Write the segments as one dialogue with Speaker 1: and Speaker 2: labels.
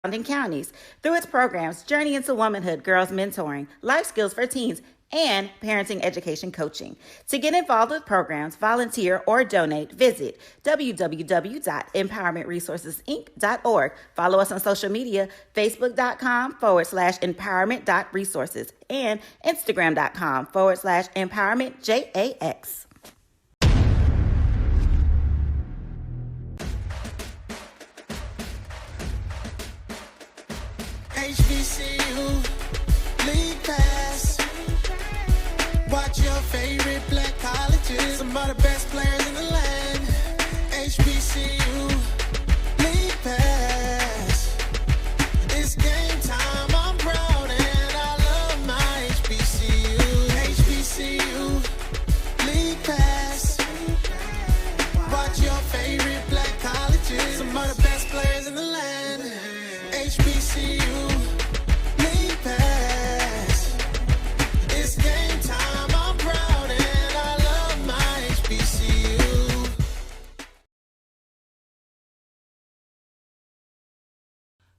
Speaker 1: surrounding counties. Through its programs, Journey into Womanhood, Girls Mentoring, Life Skills for Teens, and parenting education coaching. To get involved with programs, volunteer, or donate, visit www.empowermentresourcesinc.org. Follow us on social media, facebook.com/empowerment.resources and instagram.com/empowermentjax.
Speaker 2: HBCU, league pass. Watch your favorite black colleges. Some of the best players in the land. HBCU, league pass. It's game time. I'm proud and I love my HBCU. HBCU, league pass. Watch your favorite black colleges. Some of the best players in the land. HBCU, league pass. It's game time. I'm proud and I love my HBCU.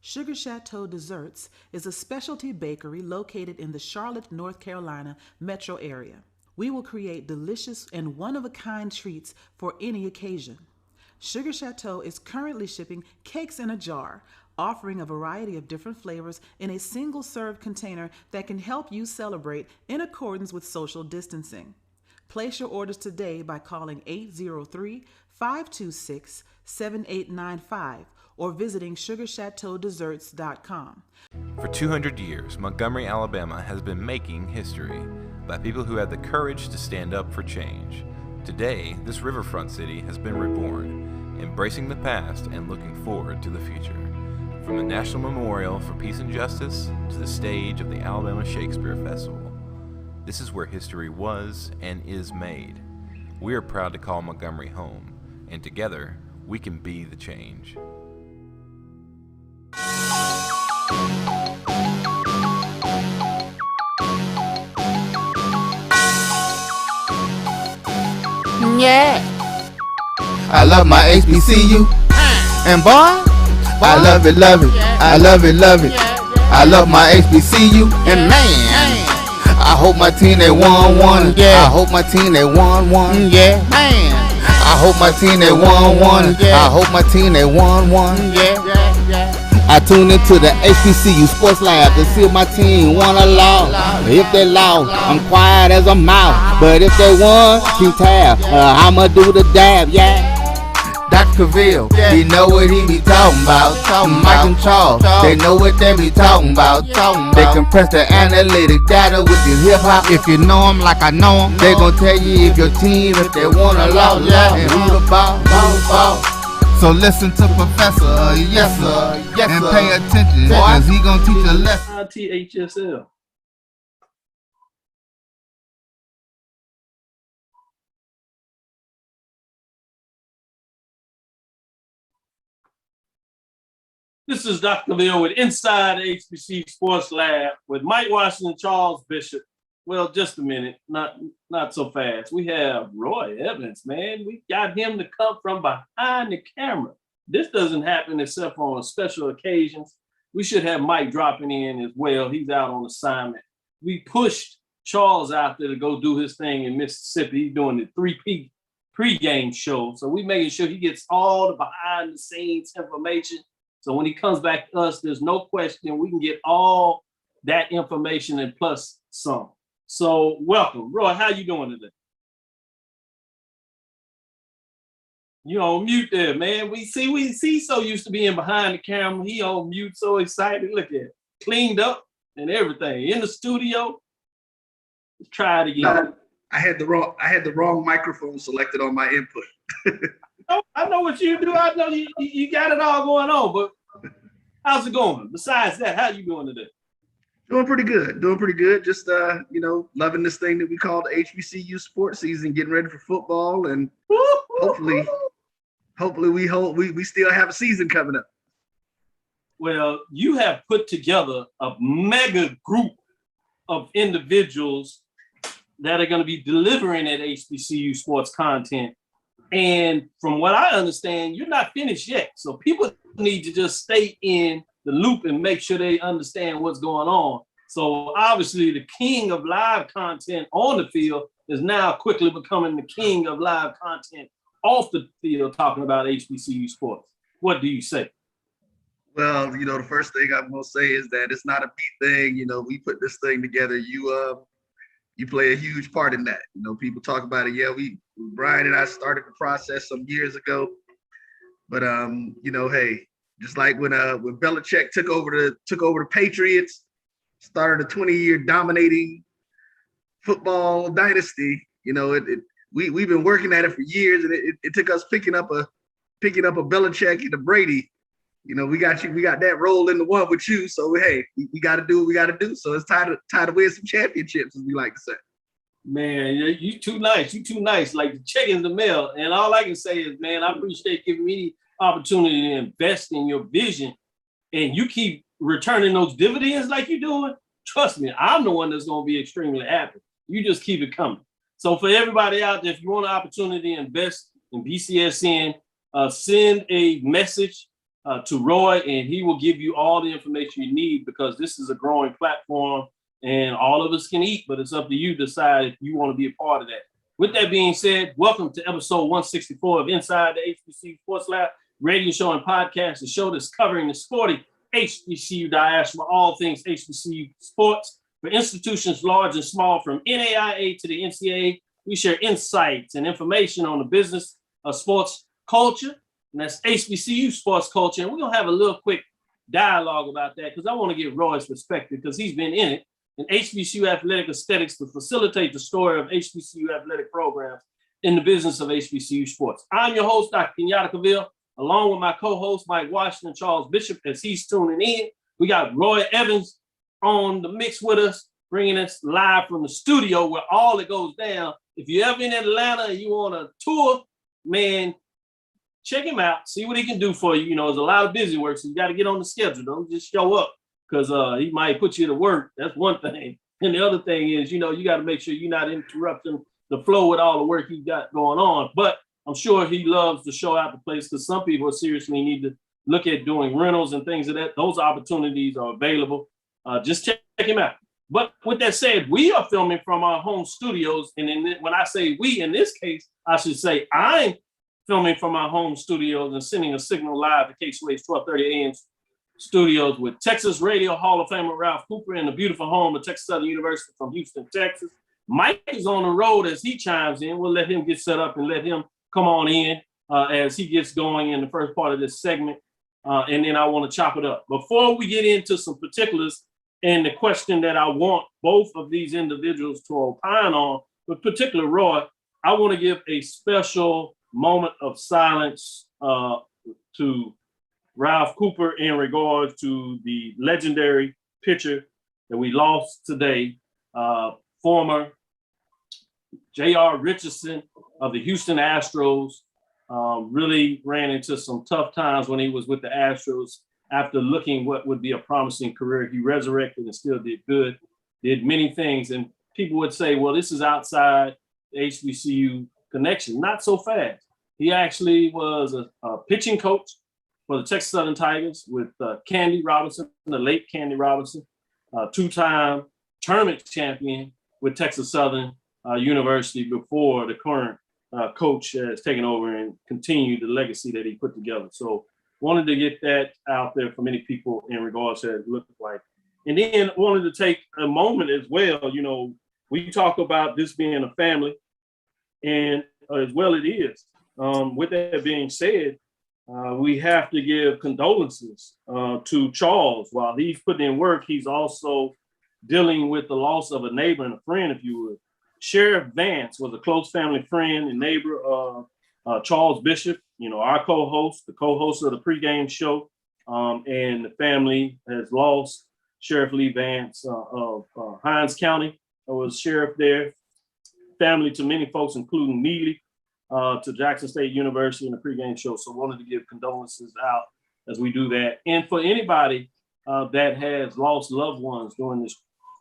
Speaker 3: Sugar Chateau Desserts is a specialty bakery located in the Charlotte, North Carolina metro area. We will create delicious and one-of-a-kind treats for any occasion. Sugar Chateau is currently shipping cakes in a jar, offering a variety of different flavors in a single-serve container that can help you celebrate in accordance with social distancing. Place your orders today by calling 803-526-7895 or visiting sugarchateaudesserts.com.
Speaker 4: For 200 years, Montgomery, Alabama has been making history by people who had the courage to stand up for change. Today, this riverfront city has been reborn, embracing the past and looking forward to the future. From the National Memorial for Peace and Justice to the stage of the Alabama Shakespeare Festival, this is where history was and is made. We are proud to call Montgomery home, and together, we can be the change.
Speaker 5: Yeah. I love my HBCU. And boy, I love it, love it. I love it, love it. I love my HBCU. And man, I hope my team they won one. I hope my team they won one. Yeah, man. I hope my team they won one. I hope my team they won one. I tune into the HBCU Sports Lab to see if my team won or lost. If they lost, I'm quiet as a mouse. But if they won, keep tab. I'ma do the dab, yeah. Dr. Cavil, he know what he be talking about. Mike and Charles, they know what they be talking about. They compress the analytic data with this hip hop. If you know them like I know them, they gon' tell you if your team, if they won or lost, and who the ball. So listen to Professor, yes sir, and pay attention, cause he gon' teach a lesson.
Speaker 6: THSL. This is Dr. Cavil with Inside HBC Sports Lab with Mike Washington, Charles Bishop. Well, just a minute, not so fast. We have Roy Evans, man. We got him to come from behind the camera. This doesn't happen except on special occasions. We should have Mike dropping in as well. He's out on assignment. We pushed Charles out there to go do his thing in Mississippi. He's doing the 3P pregame show. So we making sure he gets all the behind the scenes information. So when he comes back to us, there's no question we can get all that information and plus some. So welcome. Roy, how you doing today? You on mute there, man. We see so used to being behind the camera. He on mute, so excited. Look at it. Cleaned up and everything. In the studio. Let's try it again.
Speaker 7: No, I had the wrong microphone selected on my input.
Speaker 6: I know what you do. I know you got it all going on, but how's it going? Besides that, how you doing today?
Speaker 7: Doing pretty good. Just loving this thing that we call the HBCU sports season, getting ready for football, and hopefully we still have a season coming up.
Speaker 6: Well, you have put together a mega group of individuals that are going to be delivering that HBCU sports content. And from what I understand, you're not finished yet. So people need to just stay in the loop and make sure they understand what's going on. So obviously the king of live content on the field is now quickly becoming the king of live content off the field, talking about HBCU sports. What do you say?
Speaker 7: Well, the first thing I'm gonna say is that it's not a me thing. We put this thing together. You play a huge part in that. People talk about it. Yeah, Brian and I started the process some years ago. But hey, just like when Belichick took over the Patriots, started a 20-year dominating football dynasty. We've been working at it for years, and it took us picking up a Belichick and a Brady. We got that roll in the one with you. So hey, we got to do what we got to do. So it's time to win some championships, as we like to say.
Speaker 6: Man, you too nice. You too nice. Like the check in the mail. And all I can say is, man, I appreciate giving me the opportunity to invest in your vision. And you keep returning those dividends like you're doing. Trust me, I'm the one that's going to be extremely happy. You just keep it coming. So for everybody out there, if you want an opportunity to invest in BCSN, send a message to Roy, and he will give you all the information you need, because this is a growing platform and all of us can eat, but it's up to you to decide if you want to be a part of that. With that being said, welcome to episode 164 of Inside the HBCU Sports Lab, radio show and podcast, the show that's covering the sporty HBCU diaspora, all things HBCU sports for institutions large and small, from NAIA to the NCAA. We share insights and information on the business of sports culture, and that's HBCU sports culture. And we're going to have a little quick dialogue about that, because I want to get Roy's perspective, because he's been in it, in HBCU athletic aesthetics, to facilitate the story of HBCU athletic programs in the business of HBCU sports. I'm your host, Dr. Cavil, along with my co-host, Mike Washington, Charles Bishop, as he's tuning in. We got Roy Evans on the mix with us, bringing us live from the studio where all it goes down. If you're ever in Atlanta and you want a tour, man, check him out. See what he can do for you. There's a lot of busy work, so you got to get on the schedule. Don't just show up, because he might put you to work. That's one thing. And the other thing is, you got to make sure you're not interrupting the flow with all the work you got going on. But I'm sure he loves to show out the place, because some people seriously need to look at doing rentals and things of that. Those opportunities are available. Just check him out. But with that said, we are filming from our home studios. And when I say we, in this case, I should say I'm filming from our home studios and sending a signal live to KSWA's 1230 AM studios with Texas Radio Hall of Famer Ralph Cooper in the beautiful home of Texas Southern University from Houston, Texas. Mike is on the road as he chimes in. We'll let him get set up and let him come on in as he gets going in the first part of this segment. And then I want to chop it up. Before we get into some particulars and the question that I want both of these individuals to opine on, but particular Roy, I want to give a special moment of silence to Ralph Cooper in regards to the legendary pitcher that we lost today, former J.R. Richardson of the Houston Astros. Really ran into some tough times when he was with the Astros. After looking what would be a promising career, he resurrected and still did good, did many things. And people would say, well, this is outside the HBCU connection. Not so fast. He actually was a pitching coach for the Texas Southern Tigers with Candy Robinson, the late Candy Robinson, two-time tournament champion with Texas Southern University before the current coach has taken over and continued the legacy that he put together. So wanted to get that out there for many people in regards to what it looked like. And then wanted to take a moment as well. We talk about this being a family, and as well it is. With that being said, we have to give condolences to Charles. While he's putting in work, he's also dealing with the loss of a neighbor and a friend, if you would. Sheriff Vance was a close family friend and neighbor of Charles Bishop, our co-host, the co-host of the pregame show, and the family has lost Sheriff Lee Vance of Hinds County. I was sheriff there, family to many folks, including Neely, to Jackson State University and the pregame show. So wanted to give condolences out as we do that. And for anybody that has lost loved ones during this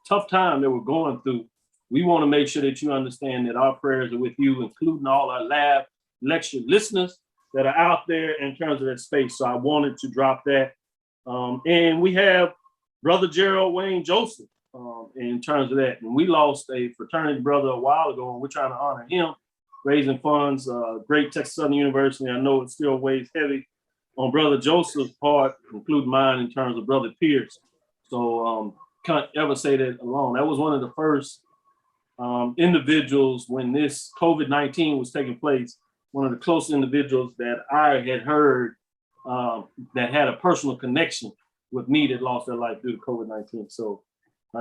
Speaker 6: tough time that we're going through, we want to make sure that you understand that our prayers are with you, including all our lab lecture listeners that are out there in terms of that space. So I wanted to drop that And we have Brother Gerald Wayne Joseph in terms of that. And we lost a fraternity brother a while ago, and we're trying to honor him, raising funds. Great Texas Southern University. I know it still weighs heavy on Brother Joseph's part, including mine in terms of Brother Pierce. So can't ever say that alone. That was one of the first individuals when this COVID-19 was taking place, one of the close individuals that I had heard that had a personal connection with me that lost their life due to COVID-19. So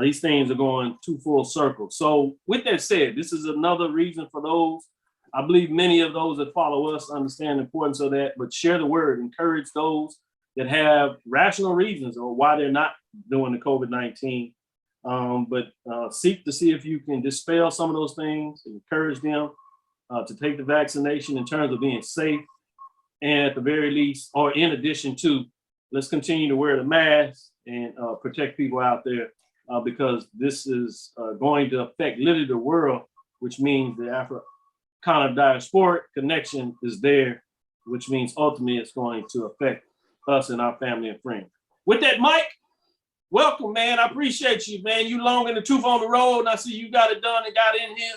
Speaker 6: these things are going too full circle. So with that said, this is another reason for those. I believe many of those that follow us understand the importance of that, but share the word, encourage those that have rational reasons or why they're not doing the COVID-19. But seek to see if you can dispel some of those things, encourage them to take the vaccination in terms of being safe. And at the very least, or in addition to, let's continue to wear the mask and protect people out there because this is going to affect literally the world, which means the Africana diasporic connection is there, which means ultimately it's going to affect us and our family and friends. With that, Mike, welcome, man. I appreciate you, man. You long in the truth on the road, and I see you got it done and got in here.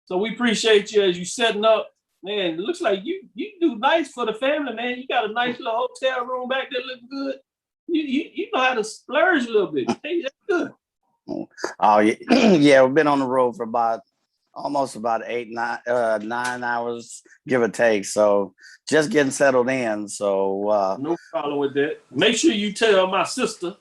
Speaker 6: So we appreciate you as you setting up. Man, it looks like you do nice for the family, man. You got a nice little hotel room back there, look good. You know how to splurge a little bit. Hey, that's good.
Speaker 8: Oh yeah, we've been on the road for almost 9 hours, give or take. So just getting settled in. So
Speaker 6: no problem with that. Make sure you tell my sister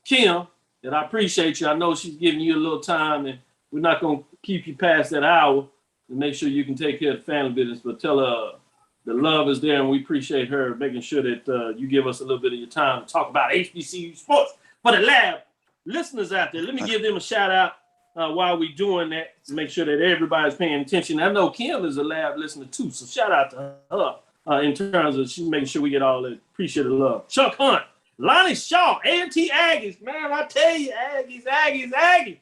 Speaker 6: Kim that I appreciate you. I know she's giving you a little time, and we're not gonna keep you past that hour. And make sure you can take care of the family business, but tell her the love is there, and we appreciate her making sure that you give us a little bit of your time to talk about HBCU sports for the lab listeners out there. Let me give them a shout out while we're doing that to make sure that everybody's paying attention. I know Kim is a lab listener too, so shout out to her in terms of she's making sure we get all the appreciated love. Chuck Hunt, Lonnie Shaw, A&T Aggies, man, I tell you, Aggies.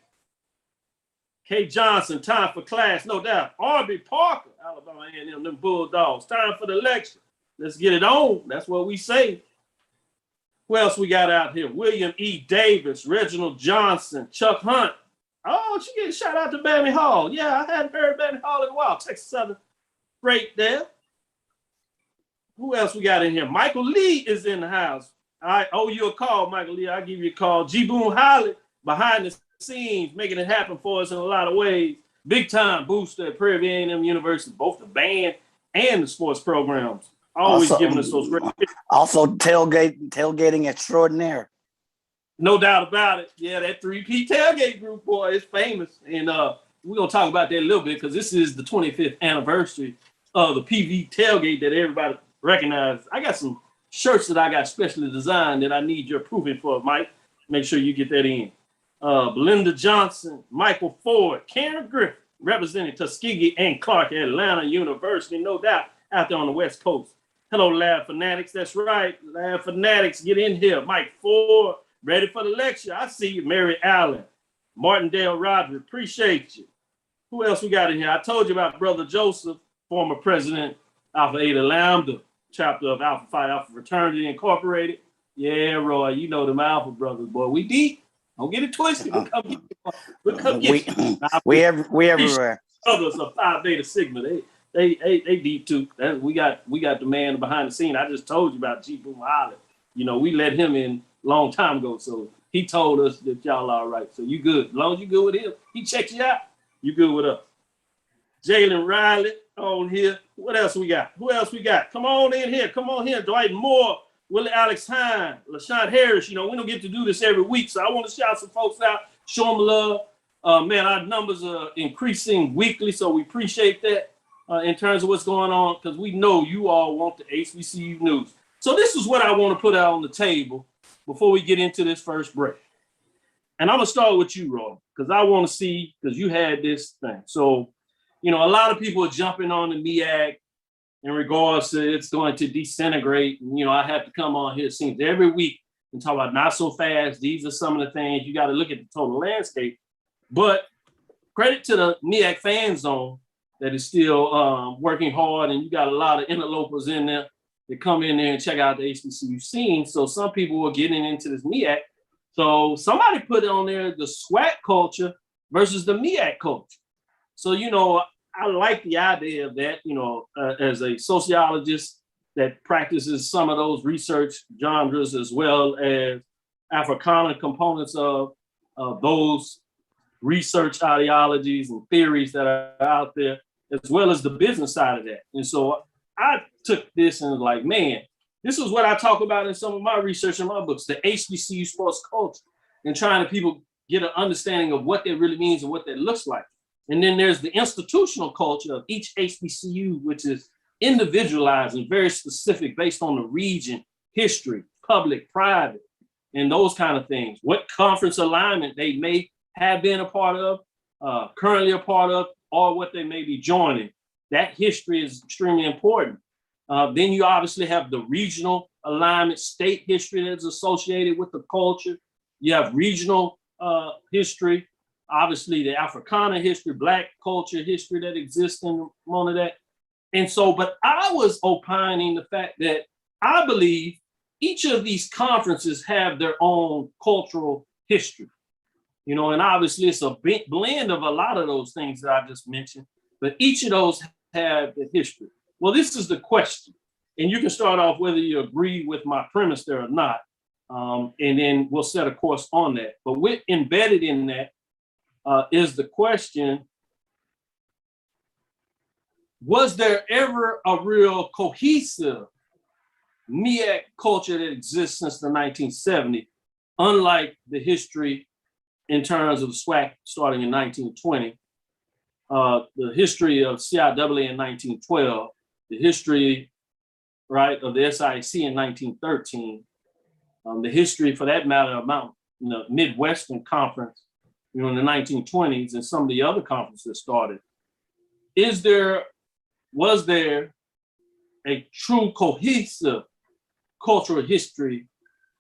Speaker 6: K. Johnson, time for class, no doubt. R.B. Parker, Alabama A&M, them Bulldogs. Time for the lecture. Let's get it on. That's what we say. Who else we got out here? William E. Davis, Reginald Johnson, Chuck Hunt. Oh, she getting shout out to Bammy Hall. Yeah, I hadn't heard Bammy Hall in a while. Texas Southern Freight there. Who else we got in here? Michael Lee is in the house. I owe you a call, Michael Lee. I'll give you a call. G. Boone Holly behind the scenes, making it happen for us in a lot of ways. Big time booster at Prairie A&M University, both the band and the sports programs. Always giving us those great.
Speaker 8: Also tailgating extraordinaire.
Speaker 6: No doubt about it. Yeah, that 3P tailgate group, boy, is famous. And we're going to talk about that a little bit because this is the 25th anniversary of the PV tailgate that everybody recognizes. I got some shirts that I got specially designed that I need your proofing for, Mike. Make sure you get that in. Belinda Johnson, Michael Ford, Karen Griffin, representing Tuskegee and Clark at Atlanta University, no doubt, out there on the West Coast. Hello, Lab Fanatics. That's right. Lab Fanatics, get in here. Mike Ford, ready for the lecture. I see you. Mary Allen, Martindale Roger, appreciate you. Who else we got in here? I told you about Brother Joseph, former president, Alpha Eta Lambda, chapter of Alpha Phi Alpha Fraternity Incorporated. Yeah, Roy, you know them Alpha brothers, boy. We deep. Don't get it twisted. We'll come get you.
Speaker 8: We everywhere.
Speaker 6: Others are Phi Beta Sigma. They deep too. We got the man behind the scene. I just told you about G. Boom Holly. You know, we let him in a long time ago. So he told us that y'all all right. So you good. As long as you good with him, he checks you out. You good with us. Jalen Riley on here. What else we got? Who else we got? Come on in here. Come on here. Dwight Moore. Willie Alex Hine, LaShawn Harris. You know, we don't get to do this every week, so I want to shout some folks out, show them love. Man, our numbers are increasing weekly, so we appreciate that in terms of what's going on, because we know you all want the HBCU news. So this is what I want to put out on the table before we get into this first break. And I'm going to start with you, Roy, because I want to see, because you had this thing. So, you know, a lot of people are jumping on the MEAC in regards to it's going to disintegrate. And, you know, I have to come on here, it seems, every week and talk about not so fast. These are some of the things you got to look at the total landscape. But credit to the MEAC fan zone that is still working hard, and you got a lot of interlopers in there. that come in there and check out the HBCU scene. So some people were getting into this MEAC. So somebody put on there the SWAC culture versus the MEAC culture. So, you know, I like the idea of that, you know, as a sociologist that practices some of those research genres as well as Africana components of those research ideologies and theories that are out there, as well as the business side of that. And so I took this and was like, man, this is what I talk about in some of my research in my books, the HBCU sports culture, and trying to people get an understanding of what that really means and what that looks like. And then there's the institutional culture of each HBCU, which is individualized and very specific based on the region, history, public, private, and those kind of things. What conference alignment they may have been a part of, currently a part of, or what they may be joining. That history is extremely important. Then you obviously have the regional alignment, state history that's associated with the culture. You have regional history, obviously the Africana history, Black culture history that exists in one of that. And so, but I was opining the fact that I believe each of these conferences have their own cultural history, you know, and obviously it's a blend of a lot of those things that I just mentioned, but each of those have the history. Well, this is the question, and you can start off whether you agree with my premise there or not, and then we'll set a course on that. But embedded in that is the question, was there ever a real cohesive MEAC culture that exists since the 1970s, unlike the history in terms of SWAC starting in 1920, the history of CIAA in 1912, the history, right, of the SIC in 1913, the history, for that matter, about the Midwestern Conference, you know, in the 1920s, and some of the other conferences that started. Was there a true cohesive cultural history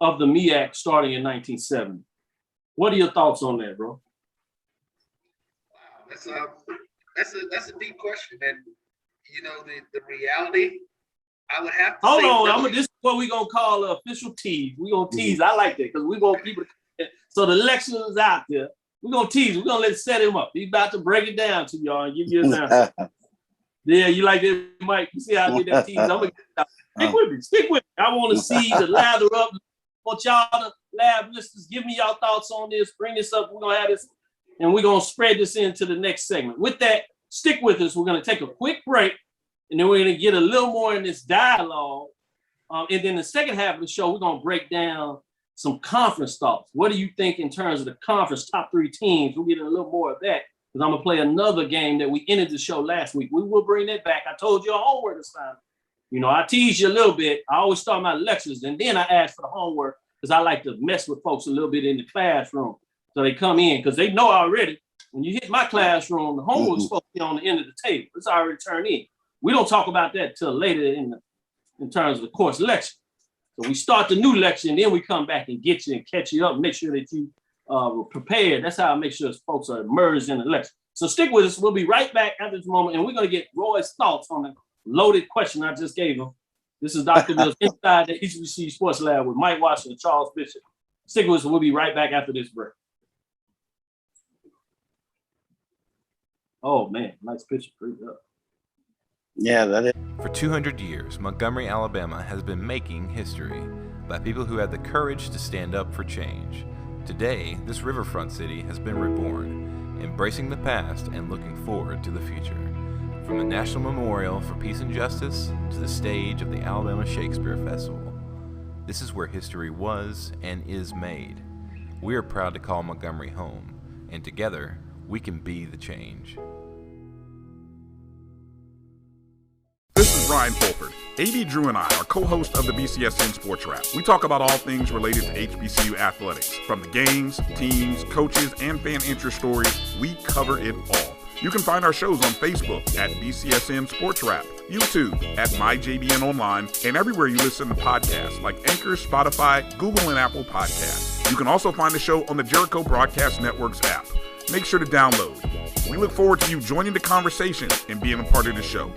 Speaker 6: of the MEAC starting in 1970? What are your thoughts on that, bro?
Speaker 7: Wow, that's a deep question, and you know the reality. I would have to. Hold
Speaker 6: on, this is what we're gonna call an official tease. We're gonna tease. I like that because we want people to. So the lecture is out there. We're gonna tease. We're gonna set him up. He's about to break it down to y'all and give you an answer. Yeah, you like it, Mike? You see how I did that tease? I'm gonna stick with me. Stick with me. I want to see the lather up. I want y'all to lab listeners, give me y'all thoughts on this. Bring this up. We're gonna have this, and we're gonna spread this into the next segment. With that, stick with us. We're gonna take a quick break, and then we're gonna get a little more in this dialogue. And then the second half of the show, we're gonna break down some conference thoughts. What do you think in terms of the conference top 3 teams? We'll get a little more of that because I'm gonna play another game that we ended the show last week. We will bring that back. I told you a homework assignment. You know, I tease you a little bit. I always start my lectures and then I ask for the homework because I like to mess with folks a little bit in the classroom. So they come in because they know already when you hit my classroom, the homework is supposed to be on the end of the table. It's already turned in. We don't talk about that till later in terms of the course lecture. So we start the new lecture and then we come back and get you and catch you up and make sure that you were prepared. That's how I make sure folks are immersed in the lecture. So stick with us. We'll be right back after this moment and we're going to get Roy's thoughts on the loaded question I just gave him. This is Dr. Mills inside the HBCU Sports Lab with Mike Washington and Charles Bishop. Stick with us. We'll be right back after this break. Oh, man. Nice picture. Pretty up.
Speaker 8: Yeah, that is.
Speaker 4: For 200 years, Montgomery, Alabama has been making history by people who had the courage to stand up for change. Today, this riverfront city has been reborn, embracing the past and looking forward to the future. From the National Memorial for Peace and Justice to the stage of the Alabama Shakespeare Festival, this is where history was and is made. We are proud to call Montgomery home, and together, we can be the change.
Speaker 9: This is Brian Fulford. AD Drew and I are co-hosts of the BCSN Sports Wrap. We talk about all things related to HBCU athletics. From the games, teams, coaches, and fan interest stories, we cover it all. You can find our shows on Facebook at BCSN Sports Wrap, YouTube at MyJBN Online, and everywhere you listen to podcasts like Anchor, Spotify, Google, and Apple Podcasts. You can also find the show on the Jericho Broadcast Network's app. Make sure to download. We look forward to you joining the conversation and being a part of the show.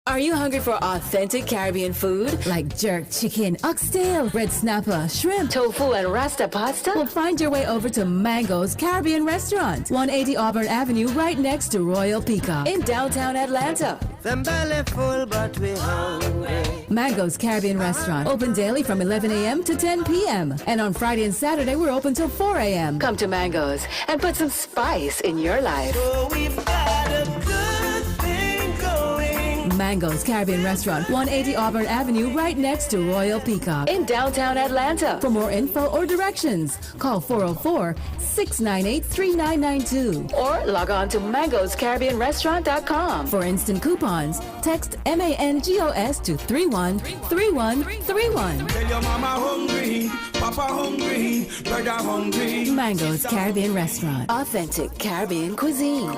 Speaker 10: Are you hungry for authentic Caribbean food like jerk chicken, oxtail, red snapper, shrimp, tofu, and rasta pasta? Well, find your way over to Mango's Caribbean Restaurant, 180 Auburn Avenue, right next to Royal Peacock in downtown Atlanta.
Speaker 2: Them belly full, but we hungry.
Speaker 10: Mango's Caribbean Restaurant, open daily from 11 a.m. to 10 p.m. And on Friday and Saturday, we're open till 4 a.m. Come to Mango's and put some spice in your life.
Speaker 2: So we've got a good thing going.
Speaker 10: Mango's Caribbean Restaurant, 180 Auburn Avenue, right next to Royal Peacock in downtown Atlanta. For more info or directions, call 404-698-3992 or log on to mangoscaribbeanrestaurant.com. For instant coupons, text MANGOS to 313131.
Speaker 2: Tell your mama hungry, papa hungry, brother hungry.
Speaker 10: Mango's Caribbean Restaurant, authentic Caribbean cuisines.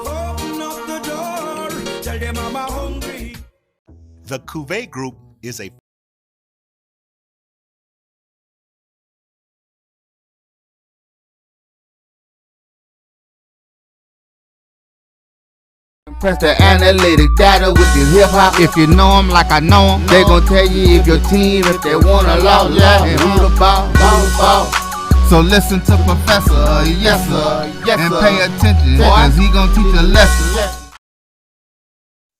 Speaker 2: Open up the door, tell your mama hungry.
Speaker 11: The Cuvée Group is a
Speaker 5: Press the analytic data with your hip hop. If you know them like I know them, they gon' tell you if your team, if they wanna law, and who the ball. So listen to Professor, yes sir, and pay attention, cause he gon' teach a lesson.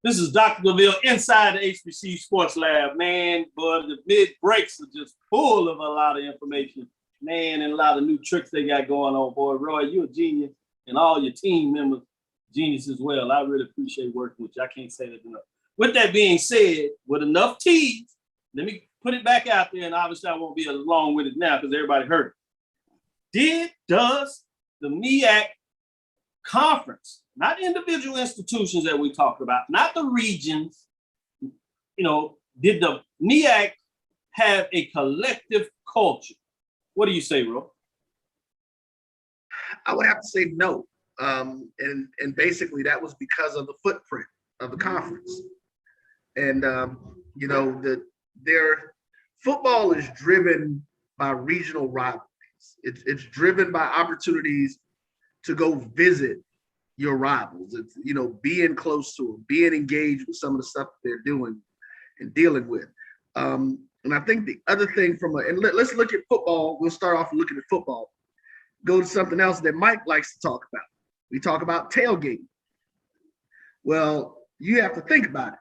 Speaker 6: This is Dr. Cavil inside the HBCU Sports Lab, man. But the mid breaks are just full of a lot of information, man, and a lot of new tricks they got going on. Boy, Roy, you're a genius, and all your team members, genius as well. I really appreciate working with you. I can't say that enough. With that being said, with enough teas, let me put it back out there, and obviously I won't be along with it now because everybody heard it. Does the MEAC conference, not individual institutions that we talked about, not the regions, did the MEAC have a collective culture? What do you say, Ro?
Speaker 7: I would have to say no. And basically that was because of the footprint of the conference. And their football is driven by regional rivalries. It's driven by opportunities to go visit your rivals. It's, being close to them, being engaged with some of the stuff that they're doing and dealing with. And I think the other thing let's look at football. We'll start off looking at football. Go to something else that Mike likes to talk about. We talk about tailgating. Well, you have to think about it.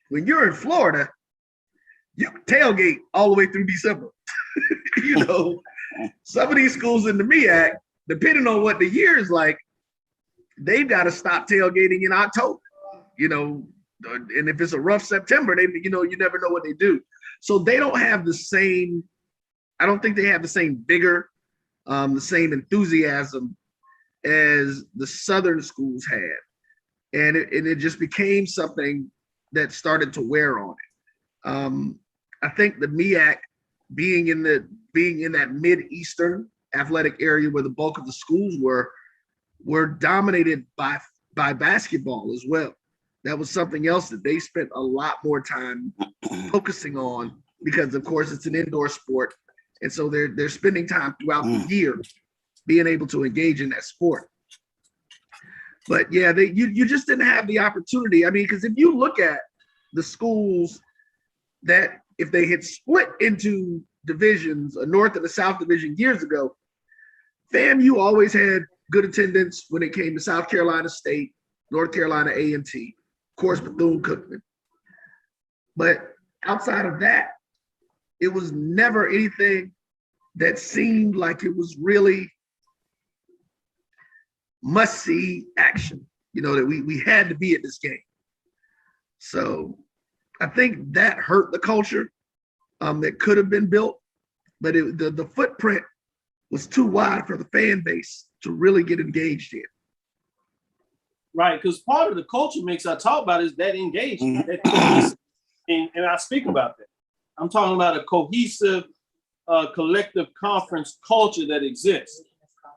Speaker 7: When you're in Florida, you tailgate all the way through December. Some of these schools in the MEAC, depending on what the year is like, they've got to stop tailgating in October. And if it's a rough September, you never know what they do. So they don't have the same, I don't think they have the same vigor, the same enthusiasm as the Southern schools had. And it just became something that started to wear on it. I think the MEAC being in that mid-eastern athletic area where the bulk of the schools were dominated by basketball as well. That was something else that they spent a lot more time focusing on because, of course, it's an indoor sport. And so they're spending time throughout the year being able to engage in that sport. But yeah, you just didn't have the opportunity. I mean, because if you look at the schools that if they had split into divisions, a North and a South division years ago, FAMU always had good attendance when it came to South Carolina State, North Carolina A&T, of course, Bethune-Cookman. But outside of that, it was never anything that seemed like it was really must-see action, that we had to be at this game. So I think that hurt the culture that could have been built, but the footprint was too wide for the fan base to really get engaged in.
Speaker 6: Right, because part of the culture mix I talk about is that engagement, and I speak about that. I'm talking about a cohesive, collective conference culture that exists.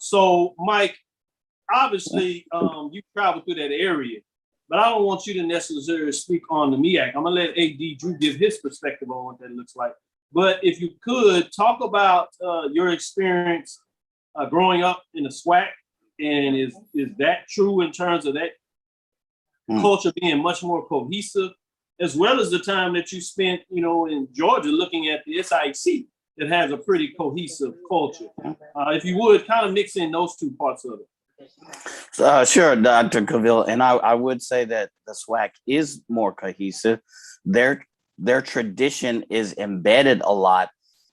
Speaker 6: So, Mike, obviously, you travel through that area, but I don't want you to necessarily speak on the MEAC. I'm gonna let AD Drew give his perspective on what that looks like. But if you could talk about your experience growing up in the SWAC, and is that true in terms of that culture being much more cohesive, as well as the time that you spent, in Georgia looking at the SIC that has a pretty cohesive culture. If you would kind of mix in those two parts of it.
Speaker 8: Sure, Dr. Cavil, and I would say that the SWAC is more cohesive. Their tradition is embedded a lot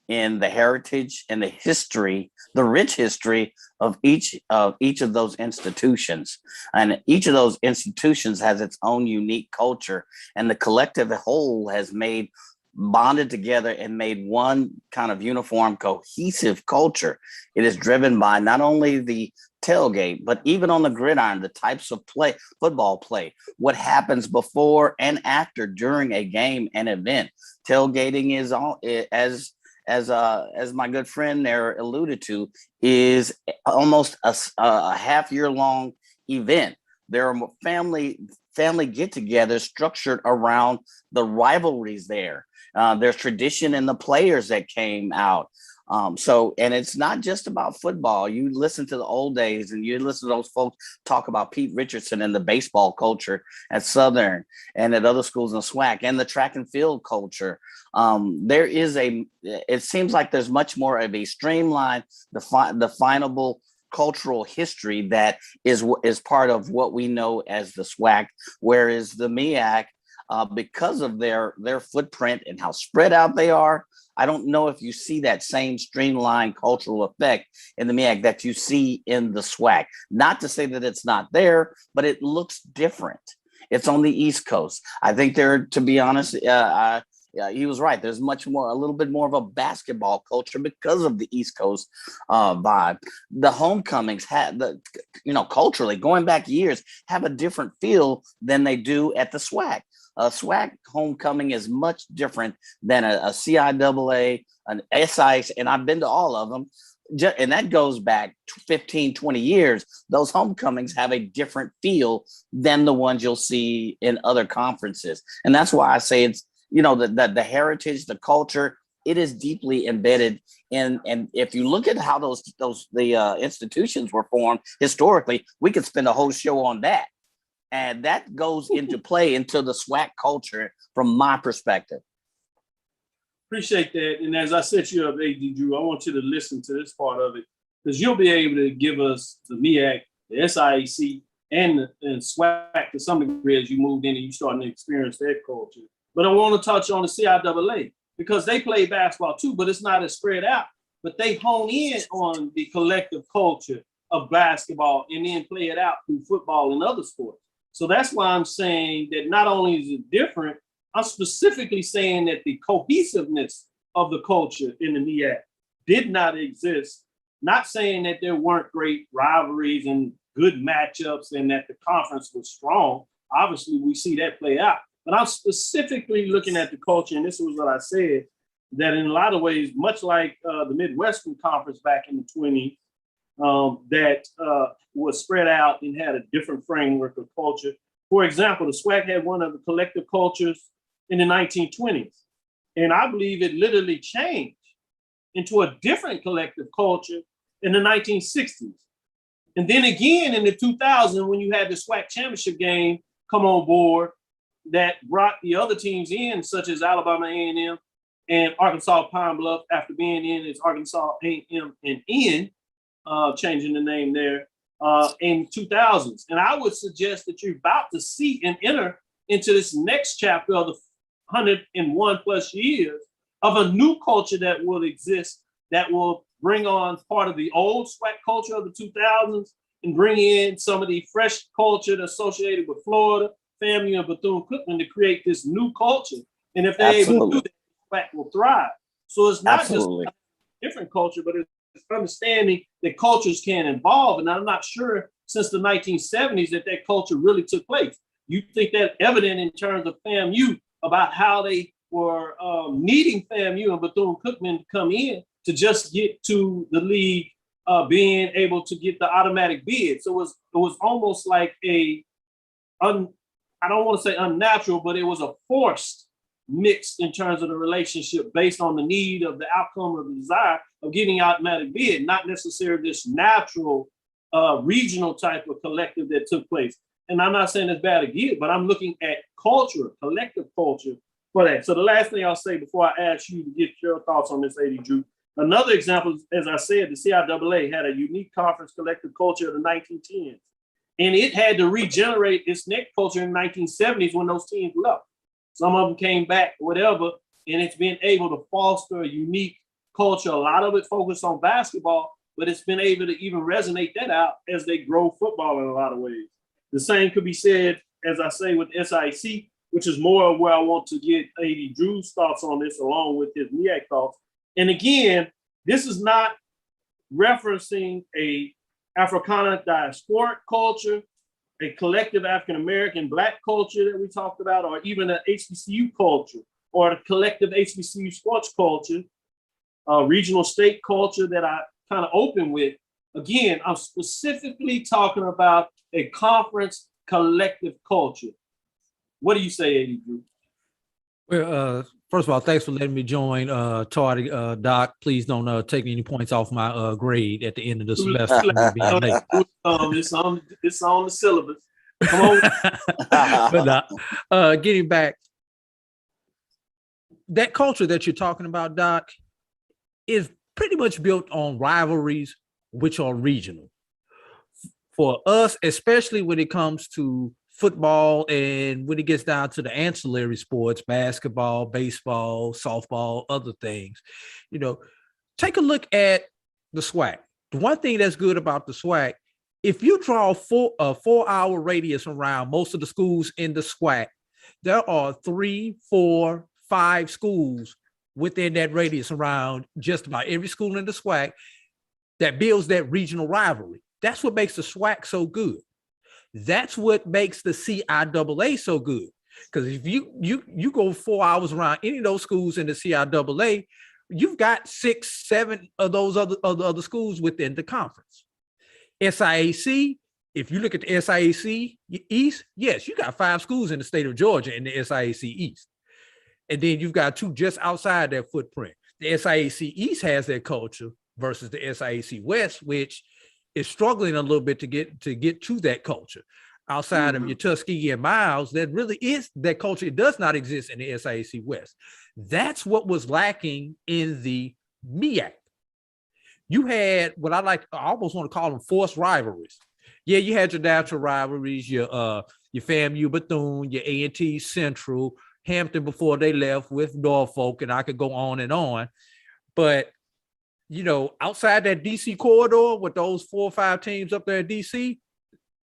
Speaker 8: in the heritage and the history, the rich history of each of those institutions. And each of those institutions has its own unique culture, and the collective whole has bonded together and made one kind of uniform, cohesive culture. It is driven by not only the tailgate, but even on the gridiron, the types of football play, what happens before and after during a game and event. Tailgating is all, as my good friend there alluded to, is almost a half-year-long event. There are family get-togethers structured around the rivalries there. There's tradition in the players that came out. And it's not just about football. You listen to the old days and you listen to those folks talk about Pete Richardson and the baseball culture at Southern and at other schools in SWAC and the track and field culture. It seems like there's much more of a streamlined, definable cultural history that is part of what we know as the SWAC, whereas the MEAC, because of their footprint and how spread out they are, I don't know if you see that same streamlined cultural effect in the MEAC that you see in the SWAC. Not to say that it's not there, but it looks different. It's on the East Coast. I think to be honest, he was right. There's a little bit more of a basketball culture because of the East Coast vibe. The homecomings culturally, going back years, have a different feel than they do at the SWAC. A SWAC homecoming is much different than a CIAA, an SIS, and I've been to all of them. And that goes back 15, 20 years. Those homecomings have a different feel than the ones you'll see in other conferences. And that's why I say it's, the heritage, the culture, it is deeply embedded in. And if you look at how the institutions were formed historically, we could spend a whole show on that. And that goes into play into the SWAC culture from my perspective.
Speaker 6: Appreciate that. And as I set you up, AD Drew, I want you to listen to this part of it, because you'll be able to give us the MEAC, the SIAC, and SWAC to some degree as you moved in and you starting to experience that culture. But I want to touch on the CIAA because they play basketball too, but it's not as spread out. But they hone in on the collective culture of basketball and then play it out through football and other sports. So that's why I'm saying that not only is it different, I'm specifically saying that the cohesiveness of the culture in the MEAC did not exist. Not saying that there weren't great rivalries and good matchups and that the conference was strong. Obviously, we see that play out. But I'm specifically looking at the culture, and this was what I said, that in a lot of ways, much like the Midwestern Conference back in the 20s, that was spread out and had a different framework of culture. For example, the SWAC had one of the collective cultures in the 1920s. And I believe it literally changed into a different collective culture in the 1960s. And then again in the 2000s, when you had the SWAC championship game come on board, that brought the other teams in, such as Alabama A&M and Arkansas Pine Bluff, after being in as Arkansas A&M and N, changing the name there, in 2000s. And I would suggest that you're about to see and enter into this next chapter of the 101 plus years of a new culture that will exist, that will bring on part of the old SWAC culture of the 2000s and bring in some of the fresh culture associated with Florida, FAMU, and Bethune-Cookman to create this new culture. And if they're able to do that, SWAC will thrive. So it's not just a different culture, but it's understanding that cultures can evolve. And I'm not sure since the 1970s that culture really took place. You think that evident in terms of FAMU about how they were needing FAMU and Bethune-Cookman to come in to just get to the league, being able to get the automatic bid. So it was almost like I don't want to say unnatural, but it was a forced mix in terms of the relationship based on the need of the outcome of the desire of getting automatic bid, not necessarily this natural regional type of collective that took place. and I'm not saying it's bad again, but I'm looking at culture, collective culture for that. So the last thing I'll say before I ask you to get your thoughts on this, AD Drew, another example, as I said, the CIAA had a unique conference collective culture of the 1910s, and it had to regenerate its neck culture in the 1970s when those teams left. Some of them came back, whatever, and it's been able to foster a unique culture. A lot of it focused on basketball, but it's been able to even resonate that out as they grow football in a lot of ways. The same could be said, as I say, with SIC, which is more of where I want to get AD Drew's thoughts on this, along with his MEAC thoughts. And again, this is not referencing a Africana diasporic culture, a collective African-American Black culture that we talked about, or even an HBCU culture, or a collective HBCU sports culture, regional state culture that I kind of open with. Again, I'm specifically talking about a conference collective culture. What do you say, AD Drew?
Speaker 12: Well, first of all, thanks for letting me join. Tolly, Doc, please don't take any points off my grade at the end of the semester.
Speaker 6: It's on the syllabus. Come on.
Speaker 12: But getting back, that culture that you're talking about, Doc, is pretty much built on rivalries, which are regional. For us, especially when it comes to football and when it gets down to the ancillary sports, basketball, baseball, softball, other things, take a look at the SWAC. The one thing that's good about the SWAC, if you draw a 4-hour radius around most of the schools in the SWAC, there are 3, 4, 5 schools within that radius around just about every school in the SWAC that builds that regional rivalry. That's what makes the SWAC so good. That's what makes the CIAA so good. Because if you go 4 hours around any of those schools in the CIAA, you've got 6, 7 of those other schools within the conference. SIAC, if you look at the SIAC East, yes, you got 5 schools in the state of Georgia in the SIAC East. And then you've got 2 just outside that footprint. The SIAC East has their culture versus the SIAC West, which is struggling a little bit to get to that culture. Outside of your Tuskegee and Miles, that really is that culture. It does not exist in the SIAC West. That's what was lacking in the MEAC. You had what I almost want to call them forced rivalries. Yeah, you had your natural rivalries, your FAMU Bethune, your A&T Central, Hampton before they left with Norfolk, and I could go on and on. But outside that DC corridor with those 4 or 5 teams up there in DC,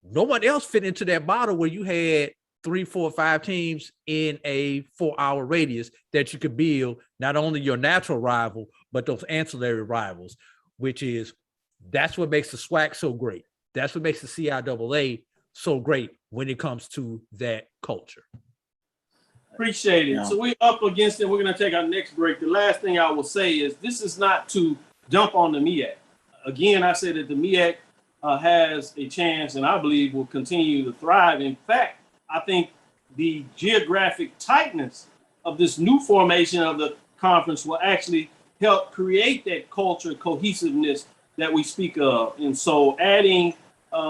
Speaker 12: no one else fit into that model where you had 3, 4, 5 teams in a 4-hour radius that you could build not only your natural rival, but those ancillary rivals, that's what makes the SWAC so great. That's what makes the CIAA so great when it comes to that culture.
Speaker 6: Appreciate it. Yeah. So we're up against it. We're going to take our next break. The last thing I will say is this is not to jump on the MEAC. Again, I said that the MEAC has a chance, and I believe will continue to thrive. In fact, I think the geographic tightness of this new formation of the conference will actually help create that culture cohesiveness that we speak of. And so adding a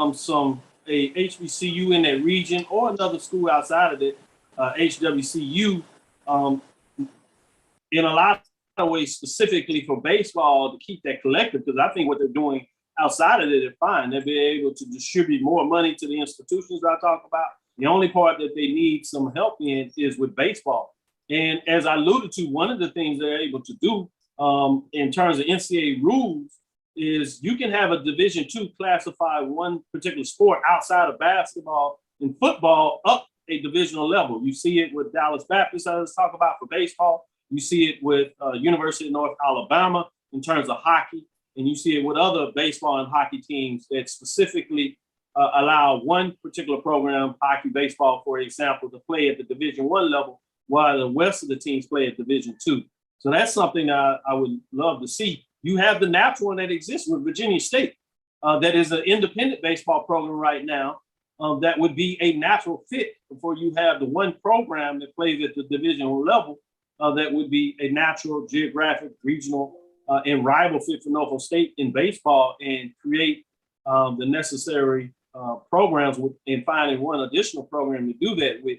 Speaker 6: HBCU in that region or another school outside of it, HWCU, in a lot of ways, specifically for baseball, to keep that collective, because I think what they're doing outside of it is fine. They'll be able to distribute more money to the institutions I talk about. The only part that they need some help in is with baseball. And as I alluded to, one of the things they're able to do in terms of NCAA rules is you can have a Division II classify one particular sport outside of basketball and football up a divisional level. You see it with Dallas Baptist, I was talking about, for baseball. You see it with University of North Alabama in terms of hockey. And you see it with other baseball and hockey teams that specifically allow one particular program, hockey, baseball, for example, to play at the Division I level, while the rest of the teams play at Division II. So that's something I would love to see. You have the natural one that exists with Virginia State. That is an independent baseball program right now. That would be a natural fit before you have the one program that plays at the divisional level. That would be a natural, geographic, regional, and rival fit for Norfolk State in baseball, and create the necessary programs and finding one additional program to do that with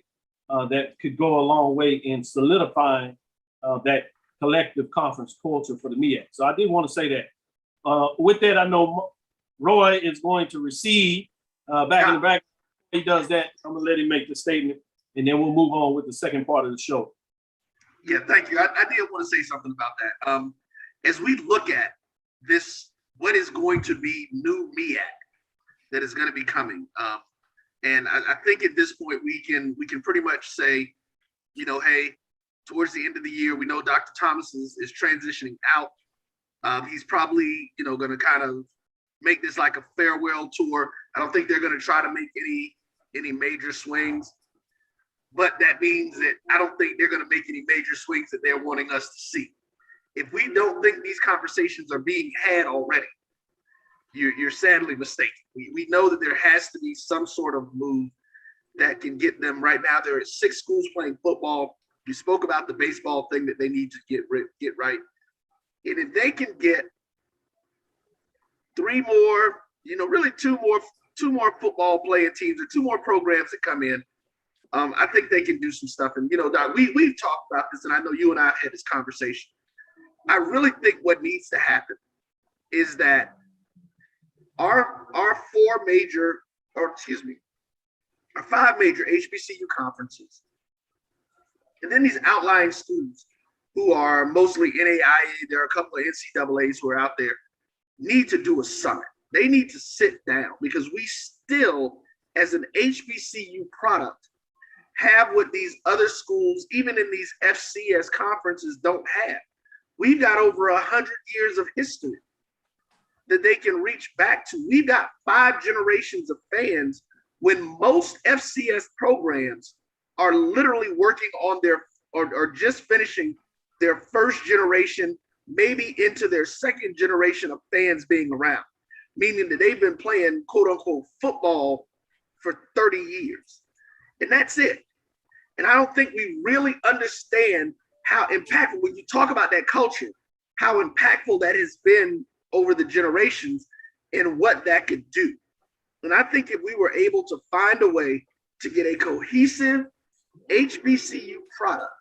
Speaker 6: that could go a long way in solidifying that collective conference culture for the MEAC. So I did want to say that. With that, I know Roy is going to receive back in the back. He does that. I'm going to let him make the statement, and then we'll move on with the second part of the show.
Speaker 7: Yeah, thank you. I did want to say something about that. As we look at this, what is going to be new MEAC that is going to be coming, and I think at this point we can pretty much say, hey, towards the end of the year, we know Dr. Thomas is transitioning out. He's probably going to kind of make this like a farewell tour. I don't think they're going to try to make any major swings, but that means that I don't think they're going to make any major swings that they're wanting us to see. If we don't think these conversations are being had already, you're sadly mistaken. We know that there has to be some sort of move that can get them. Right now, there are 6 schools playing football. You spoke about the baseball thing that they need to get right. And if they can get 3 more, really 2 more football playing teams or 2 more programs that come in, I think they can do some stuff. And, Doc, we've talked about this, and I know you and I have had this conversation. I really think what needs to happen is that our 5 major HBCU conferences, and then these outlying schools who are mostly NAIA, there are a couple of NCAAs who are out there, need to do a summit. They need to sit down, because we still, as an HBCU product, have what these other schools, even in these FCS conferences, don't have. We've got over 100 years of history that they can reach back to. We've got 5 generations of fans, when most FCS programs are literally working on or just finishing their first generation, maybe into their second generation of fans being around, meaning that they've been playing quote unquote football for 30 years. And that's it. And I don't think we really understand how impactful, when you talk about that culture, how impactful that has been over the generations and what that could do. And I think if we were able to find a way to get a cohesive HBCU product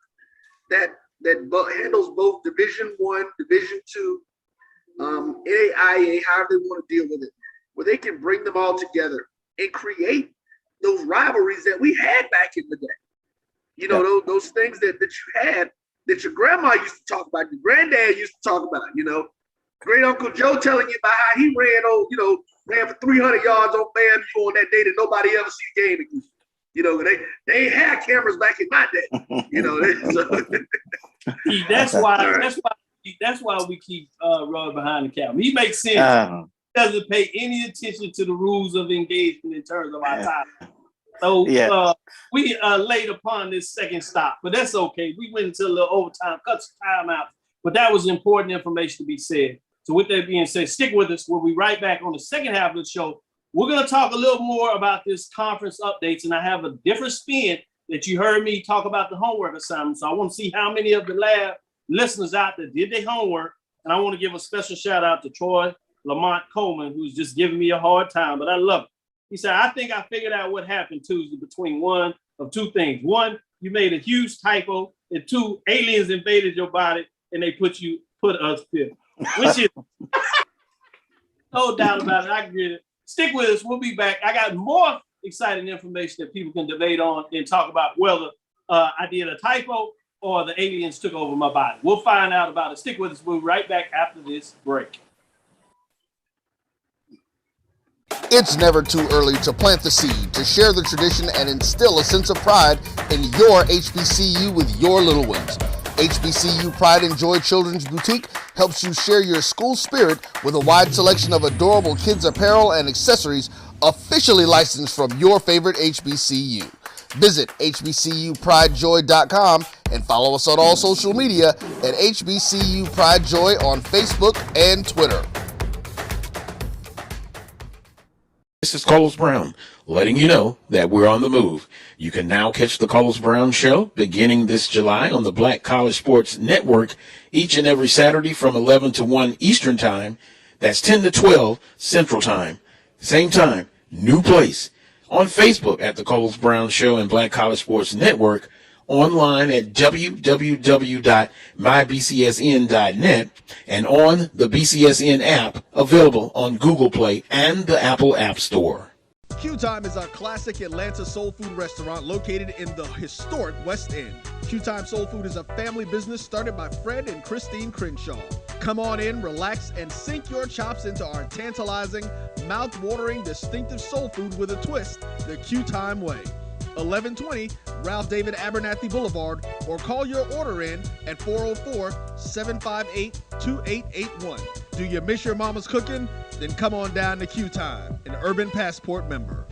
Speaker 7: that handles both Division I, Division II, NAIA, however they want to deal with it, where they can bring them all together and create those rivalries that we had back in the day. Those things that you had, that your grandma used to talk about, your granddad used to talk about, great Uncle Joe telling you about how he ran for 300 yards on FAMU on that day that nobody ever see the game again. They ain't had cameras back in my day.
Speaker 6: That's why we keep Roy behind the camera. He makes sense. He doesn't pay any attention to the rules of engagement in terms of our time. So we late upon this second stop, but that's okay. We went into a little overtime, cut some time out, but that was important information to be said. So with that being said, stick with us. We'll be right back on the second half of the show. We're going to talk a little more about this conference updates, and I have a different spin that you heard me talk about the homework assignment. So I want to see how many of the lab listeners out there did their homework, and I want to give a special shout out to Troy Lamont Coleman, who's just giving me a hard time, but I love it. He said, I think I figured out what happened Tuesday between one of 2 things. 1, you made a huge typo, and 2, aliens invaded your body and they put us here. Which is no doubt about it. I get it. Stick with us. We'll be back. I got more exciting information that people can debate on and talk about whether I did a typo or the aliens took over my body. We'll find out about it. Stick with us. We'll be right back after this break.
Speaker 5: It's never too early to plant the seed, to share the tradition, and instill a sense of pride in your HBCU with your little ones. HBCU Pride and Joy Children's Boutique helps you share your school spirit with a wide selection of adorable kids apparel and accessories officially licensed from your favorite HBCU. Visit hbcupridejoy.com and follow us on all social media at HBCU Pride Joy on Facebook and Twitter.
Speaker 13: This is Carlos Brown, letting you know that we're on the move. You can now catch the Carlos Brown Show beginning this July on the Black College Sports Network each and every Saturday from 11 to 1 Eastern Time. That's 10 to 12 Central Time. Same time, new place. On Facebook at the Coles Brown Show and Black College Sports Network, online at www.mybcsn.net, and on the BCSN app, available on Google Play and the Apple App Store.
Speaker 14: Q Time is our classic Atlanta soul food restaurant located in the historic West End. Q Time Soul Food is a family business started by Fred and Christine Crenshaw. Come on in, relax, and sink your chops into our tantalizing, mouth-watering, distinctive soul food with a twist, the Q Time way. 1120 Ralph David Abernathy Boulevard, or call your order in at 404-758-2881. Do you miss your mama's cooking? Then come on down to Q Time, an Urban Passport member.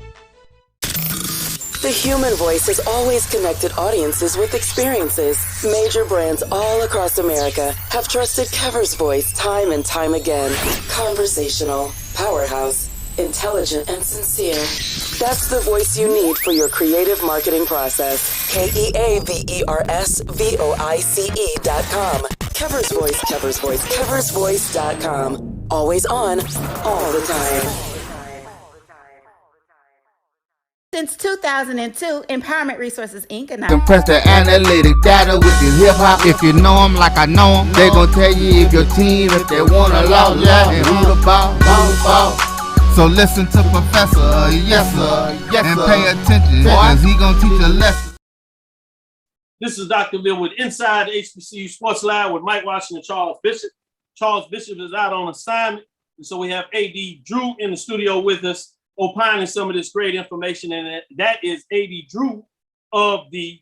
Speaker 15: The human voice has always connected audiences with experiences. Major brands all across America have trusted Kever's voice time and time again. Conversational, powerhouse, intelligent, and sincere. That's the voice you need for your creative marketing process. KEAVERSVOICE.com. Kever's Voice, Kever's Voice, KeversVoice.com. Always on, all the time.
Speaker 1: Since 2002, Empowerment Resources Inc.
Speaker 5: Compress the analytic data with the hip-hop. If you know them like I know them, they gon' tell you if your team, if they want to lose, and who the ball. So listen to Professor, yes sir, and pay attention, cause he gon' teach a lesson.
Speaker 6: This is Dr. Bill with Inside HBCU Sports Live with Mike Washington and Charles Bishop. Charles Bishop is out on assignment, and so we have AD Drew in the studio with us, opining some of this great information, and that is AD Drew of the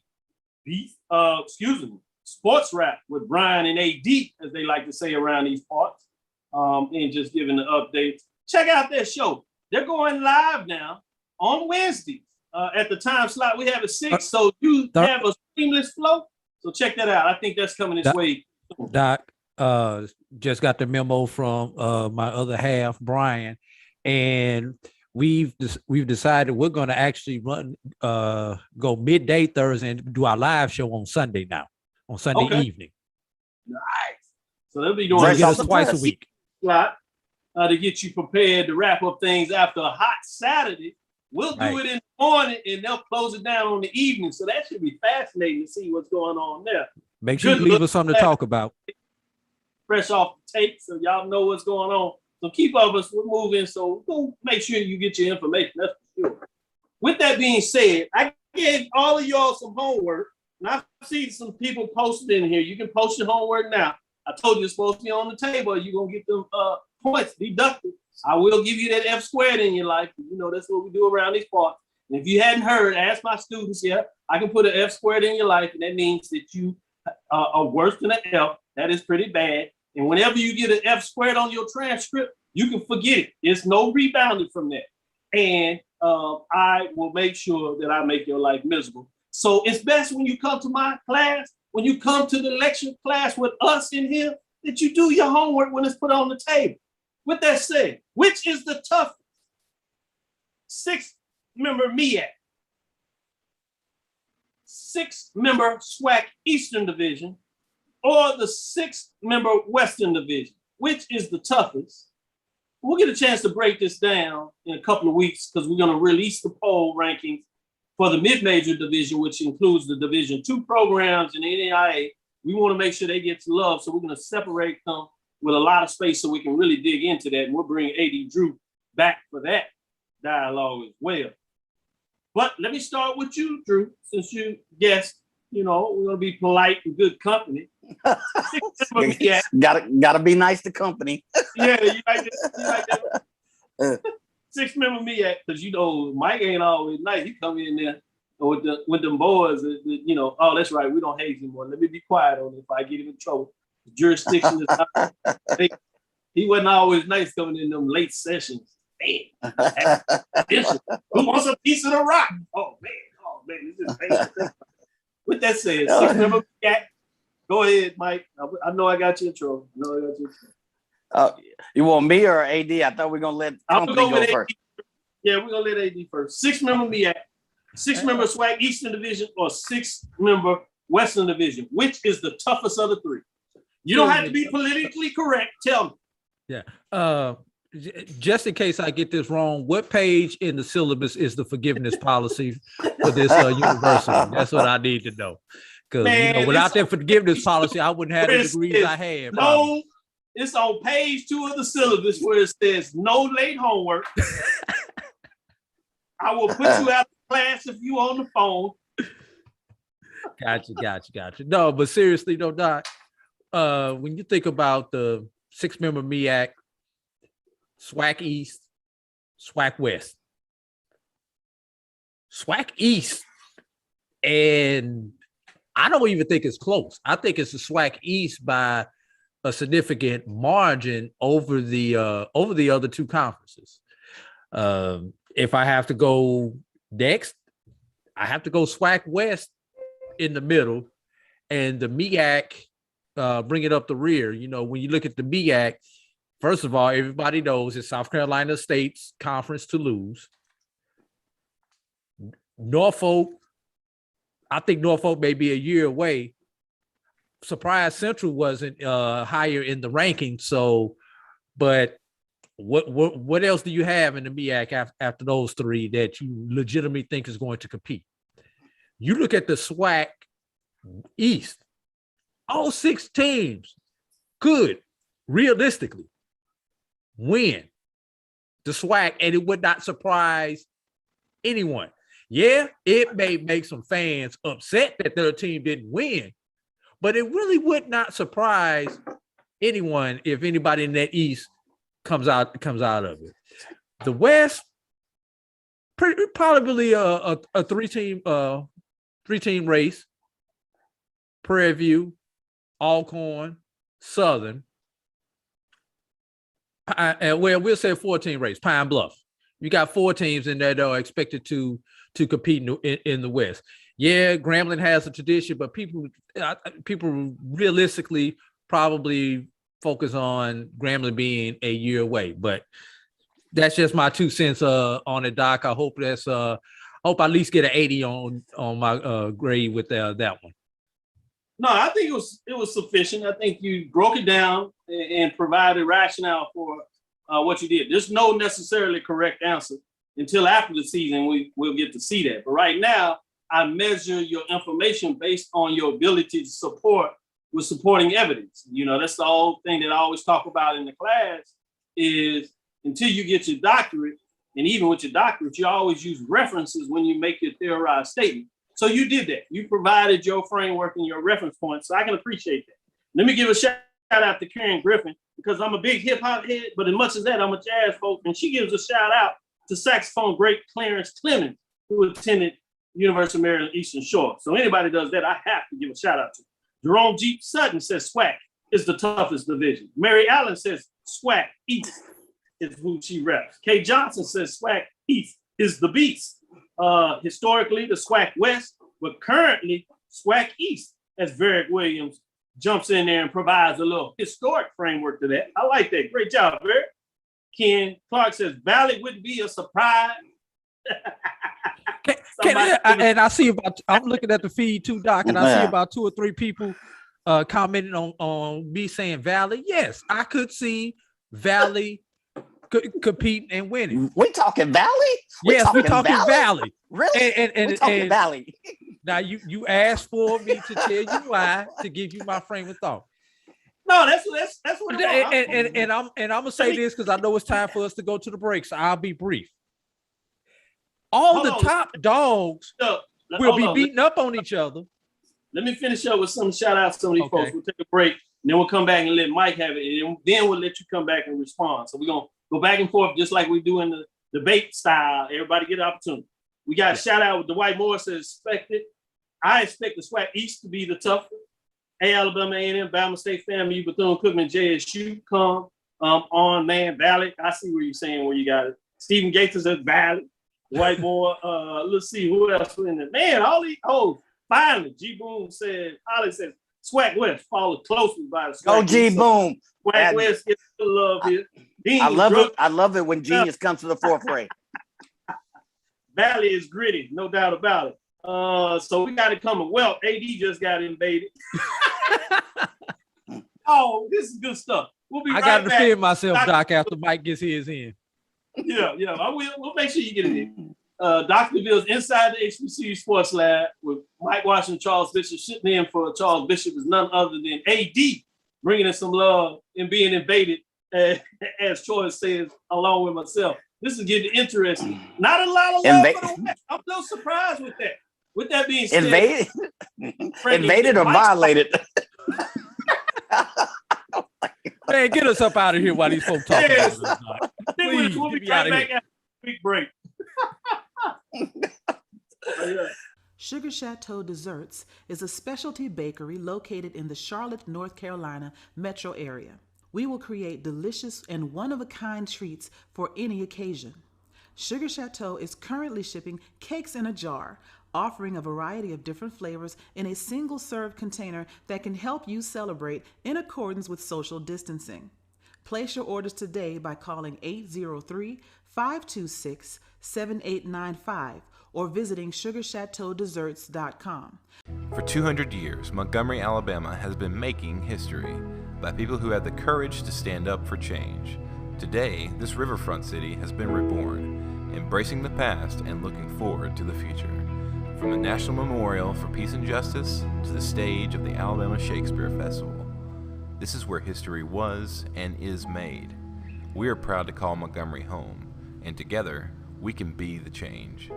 Speaker 6: Sports Rap with Brian and AD, as they like to say around these parts, and just giving the updates. Check out their show. They're going live now on Wednesdays at the time slot. We have a 6, so you have a seamless flow. So check that out. I think that's coming this way.
Speaker 12: Doc, just got the memo from my other half, Brian, and we've decided we're going to actually go midday Thursday and do our live show on Sunday now, on Sunday evening.
Speaker 6: Nice. So they'll be doing
Speaker 12: twice a week.
Speaker 6: To get you prepared to wrap up things after a hot Saturday. We'll do it in the morning, and they'll close it down on the evening. So that should be fascinating to see what's going on there.
Speaker 12: Make sure you leave us something to talk about.
Speaker 6: Fresh off the tape, so y'all know what's going on. So keep up us. We're moving, so go make sure you get your information. That's for sure. With that being said, I gave all of y'all some homework, and I've seen some people posted in here. You can post your homework now. I told you it's supposed to be on the table. You're going to get them points deducted. I will give you that F squared in your life. You know, that's what we do around these parts. And if you hadn't heard, ask my students here. I can put an F squared in your life, and that means that you are worse than an F. That is pretty bad. And whenever you get an F squared on your transcript, you can forget it. There's no rebounding from that. And I will make sure that I make your life miserable. So it's best when you come to my class, when you come to the lecture class with us in here, that you do your homework when it's put on the table. With that said, which is the toughest 6-member MEAC, 6-member SWAC Eastern Division, or the 6-member Western Division? Which is the toughest? We'll get a chance to break this down in a couple of weeks because we're going to release the poll rankings for the mid-major division, which includes the Division II programs and NAIA. We want to make sure they get some love, so we're going to separate them with a lot of space so we can really dig into that. And we'll bring AD Drew back for that dialogue as well. But let me start with you, Drew, since you guessed, you know, we're going to be polite and good company.
Speaker 8: Gotta be nice to company.
Speaker 6: Yeah, you like that. 6-member MEAC, because you know Mike ain't always nice. He come in there with them boys, you know. Oh, that's right. We don't hate anymore. Let me be quiet on it if I get him in trouble. The jurisdiction is not. He wasn't always nice coming in them late sessions. Man, who wants a piece of the rock? Oh man, this is painful. With that said, 6-member MEAC. Go ahead, Mike. I know I got you in trouble.
Speaker 8: You want me or AD? I thought we were going to let company go first.
Speaker 6: Yeah, we're going to let AD first. 6-member MEAC, 6-member SWAC Eastern Division, or 6-member Western Division. Which is the toughest of the three? You don't have to be politically correct. Tell me.
Speaker 12: Yeah. just in case I get this wrong, what page in the syllabus is the forgiveness policy for this university? That's what I need to know. Because without that forgiveness policy, I wouldn't have the degrees I had.
Speaker 6: No, it's on page 2 of the syllabus where it says no late homework. I will put you out of class if you on the phone.
Speaker 12: Gotcha. No, but seriously, though, Doc, when you think about the 6-member MEAC, SWAC East, SWAC West, SWAC East, and I don't even think it's close. I think it's the SWAC East by a significant margin over the other 2 conferences. If I have to go next, I have to go SWAC West in the middle, and the MEAC bring it up the rear. When you look at the MEAC, first of all, everybody knows it's South Carolina State's conference to lose. Norfolk, I think Norfolk may be a year away. Surprise Central wasn't higher in the ranking. So, but what else do you have in the MEAC after those 3 that you legitimately think is going to compete? You look at the SWAC East, all 6 teams could realistically win the SWAC, and it would not surprise anyone. Yeah, it may make some fans upset that their team didn't win, but it really would not surprise anyone if anybody in that East comes out of it. The West, probably a 3-team race: Prairie View, Alcorn, Southern. We'll say a 4-team race: Pine Bluff. You got 4 teams in there that are expected to compete in the West. Yeah, Grambling has a tradition, but people realistically probably focus on Grambling being a year away. But that's just my 2 cents on it, Doc. I hope I at least get an 80 on my grade with that one.
Speaker 6: No, I think it was sufficient. I think you broke it down and provided rationale for what you did. There's no necessarily correct answer until after the season. We'll get to see that. But right now, I measure your information based on your ability to support with supporting evidence. That's the whole thing that I always talk about in the class is until you get your doctorate, and even with your doctorate, you always use references when you make your theorized statement. So you did that. You provided your framework and your reference points. So I can appreciate that. Let me give a shout out to Karen Griffin, because I'm a big hip hop head, but as much as that, I'm a jazz folk. And she gives a shout out to saxophone great Clarence Clemens, who attended University of Maryland Eastern Shore. So anybody does that, I have to give a shout out to. Jerome G. Sutton says SWAC is the toughest division. Mary Allen says SWAC East is who she reps. Kay Johnson says SWAC East is the beast. Historically, the SWAC West, but currently SWAC East, as Varick Williams jumps in there and provides a little historic framework to that. I like that. Great job, Varick. Ken Clark says Valley wouldn't be a surprise.
Speaker 12: And I see I'm looking at the feed too, Doc, and I see about 2 or 3 people commenting on me saying Valley. Yes, I could see Valley competing and winning.
Speaker 8: We talking Valley?
Speaker 12: Yes, we're talking Valley.
Speaker 8: Really?
Speaker 12: And
Speaker 8: we're talking Valley.
Speaker 12: Now you asked for me to tell you why, to give you my frame of thought.
Speaker 6: No, that's what.
Speaker 12: And I'm gonna say this because I know it's time for us to go to the break, so I'll be brief. All the top dogs will be beating up on each other.
Speaker 6: Let me finish up with some shout outs to some of these folks. We'll take a break, and then we'll come back and let Mike have it, and then we'll let you come back and respond. So we're gonna go back and forth just like we do in the debate style. Everybody get an opportunity. We got a shout out with Dwight Moore says I expect the SWAC East to be the toughest. Alabama A&M, Bama State, FAMU, Bethune-Cookman, JSU, come on, man, Valley. I see where you're saying where you got it. Stephen Gates is at Valley. White Moore. Let's see who else in there. Man, all these. Oh, finally, G Boom said. Holly says SWAC West followed closely by the SWAC.
Speaker 8: Go G Boom.
Speaker 6: SWAC West gets the love here.
Speaker 8: I love it. I love it when genius comes to the forefront.
Speaker 6: Valley is gritty, no doubt about it. So we got it coming. Well, AD just got invaded. Oh, this is good stuff. We'll be
Speaker 12: I
Speaker 6: right
Speaker 12: got to
Speaker 6: back.
Speaker 12: defend myself, Doc, after Mike gets his in.
Speaker 6: Yeah. I will. We'll make sure you get it in. Dr. Bill's inside the HBCU Sports Lab with Mike Washington, Charles Bishop. Sitting in for Charles Bishop is none other than AD, bringing in some love and being invaded, as Troy says, along with myself. This is getting interesting. Not a lot of love for the West. I'm a little surprised with that. With that being said,
Speaker 8: invaded or violated?
Speaker 6: Man,
Speaker 12: get us up out of here while these folks talking.
Speaker 6: Yes.
Speaker 12: About this,
Speaker 6: Please, we'll be right back after a quick break.
Speaker 3: Sugar Chateau Desserts is a specialty bakery located in the Charlotte, North Carolina metro area. We will create delicious and one-of-a-kind treats for any occasion. Sugar Chateau is currently shipping cakes in a jar, offering a variety of different flavors in a single-serve container that can help you celebrate in accordance with social distancing. Place your orders today by calling 803-526-7895 or visiting sugarchateaudesserts.com.
Speaker 4: For 200 years, Montgomery, Alabama has been making history by people who had the courage to stand up for change. Today, this riverfront city has been reborn, embracing the past and looking forward to the future. From the National Memorial for Peace and Justice to the stage of the Alabama Shakespeare Festival, this is where history was and is made. We are proud to call Montgomery home, and together, we can be the change.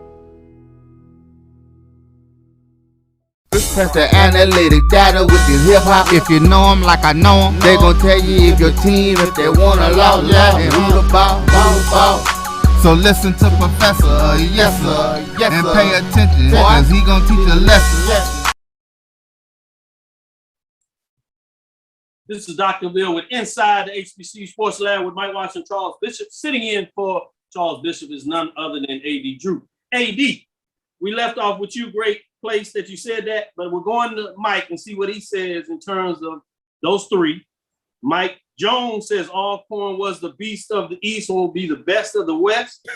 Speaker 5: Press the analytic data with this hip hop. If you know them like I know them, they gon' tell you if your team, if they wanna lose, and who the ball. So listen to Professor, yes sir, and pay attention, cause he gon' teach a lesson.
Speaker 6: This is Dr. Bill with Inside the HBCU Sports Lab with Mike Washington, Charles Bishop. Sitting in for Charles Bishop is none other than AD Drew. AD, we left off with you, great place that you said that, but we're going to Mike and see what he says in terms of those three. Mike Jones says Alcorn was the beast of the East and will be the best of the West.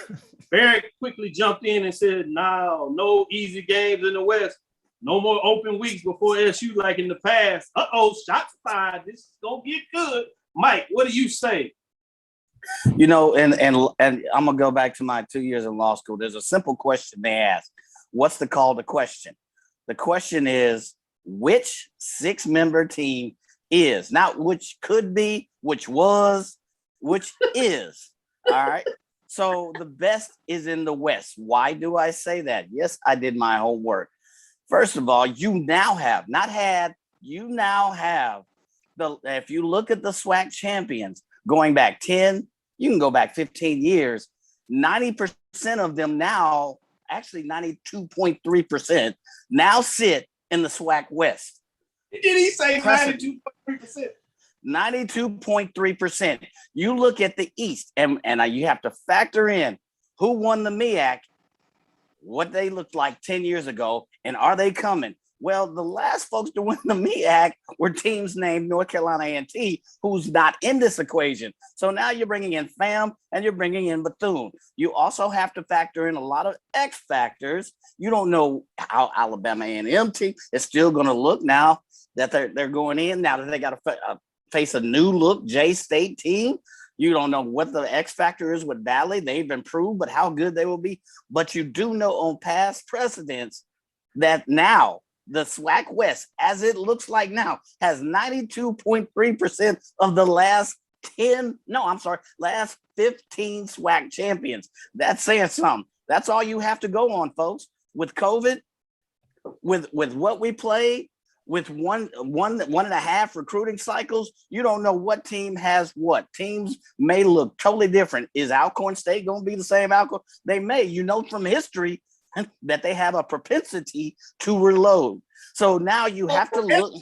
Speaker 6: Barrett quickly jumped in and said, no easy games in the West. No more open weeks before SU like in the past. Shots fired. This is going to get good. Mike, what do you say?
Speaker 8: You know, and I'm going to go back to my 2 years in law school. There's a simple question they ask. What's the call to question? The question is, which six-member team is, not which could be, which was, which is. All right. So the best is in the West. Why do I say that? Yes, I did my homework. First of all, you now have, if you look at the SWAC champions going back 10, you can go back 15 years, 90% of them now, actually 92.3% now sit in the SWAC West.
Speaker 6: Did he say 92.3%?
Speaker 8: 92.3%. You look at the East, and you have to factor in who won the MEAC, what they looked like 10 years ago, and are they coming? Well, the last folks to win the MEAC were teams named North Carolina A&T, who's not in this equation. So now you're bringing in FAM and you're bringing in Bethune. You also have to factor in a lot of X factors. You don't know how Alabama A&M team is still going to look now that they're going in, now that they got to face a new look J-State team. You don't know what the X factor is with Valley. They've improved, but how good they will be. But you do know on past precedents that now the SWAC West, as it looks like now, has 92.3% of the last 15 SWAC champions. That's saying something. That's all you have to go on, folks. With COVID, with what we played, with one and a half recruiting cycles, you don't know what team has what. Teams may look totally different. Is Alcorn State going to be the same Alcorn? They may. You know from history that they have a propensity to reload. So now you have to look.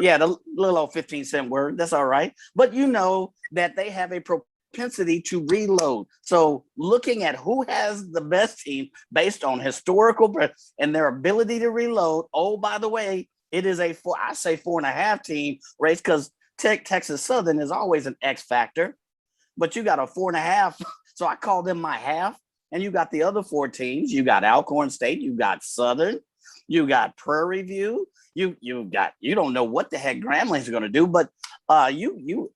Speaker 8: Yeah, the little old 15-cent word. That's all right. But you know that they have a propensity to reload. So looking at who has the best team based on historical and their ability to reload. Oh, by the way, it is a 4.5 team race because Texas Southern is always an X factor. But you got a 4.5. So I call them my half. And you got the other four teams. You got Alcorn State. You got Southern. You got Prairie View. You don't know what the heck Grambling is going to do. But you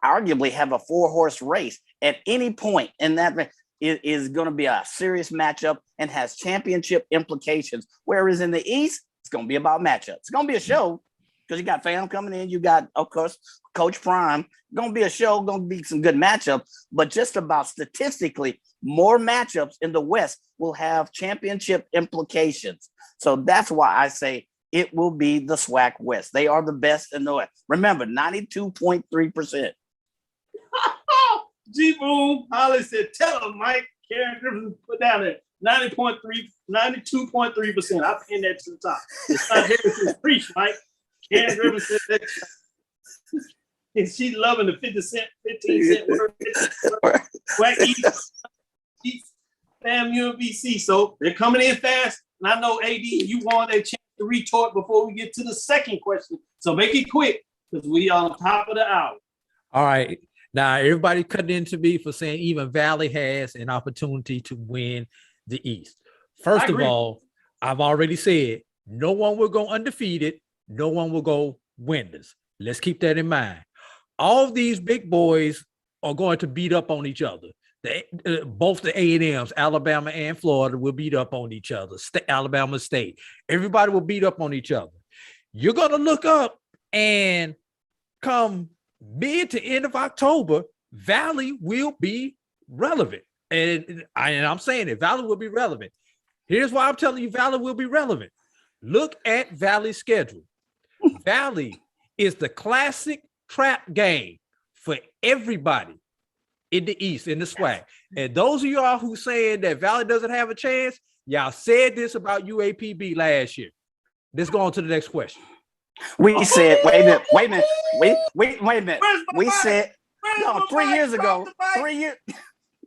Speaker 8: arguably have a 4-horse race at any point in that. Is going to be a serious matchup and has championship implications. Whereas in the East, it's going to be about matchups. It's going to be a show because you got fam coming in. You got, of course, Coach Prime. Going to be a show. Going to be some good matchups. But just about statistically, more matchups in the West will have championship implications. So that's why I say it will be the SWAC West. They are the best in the West. Remember, 92.3%.
Speaker 6: G-Boom, Holly said, tell him, Mike. Karen Griffin put down there 92.3%. I pinned that to the top. It's not Harrison's preach, Mike. Karen Griffin said that. And she loving the 15 cent word. Swag East, Fam UMBC. So they're coming in fast. And I know, AD, you want a chance to retort before we get to the second question. So make it quick because we are on top of the hour.
Speaker 12: All right. Now, everybody cutting into me for saying even Valley has an opportunity to win the East. First of all, I've already said no one will go undefeated. No one will go winners. Let's keep that in mind. All of these big boys are going to beat up on each other. Both the A&Ms, Alabama and Florida, will beat up on each other. Alabama State. Everybody will beat up on each other. You're going to look up and come mid to end of October, Valley will be relevant. And I'm saying it, Valley will be relevant. Here's why I'm telling you Valley will be relevant. Look at Valley's schedule. Valley is the classic trap game for everybody in the East, in the SWAC. And those of y'all who saying that Valley doesn't have a chance, y'all said this about UAPB last year. Let's go on to the next question.
Speaker 8: We said, wait a minute. We said, no, 3 years ago,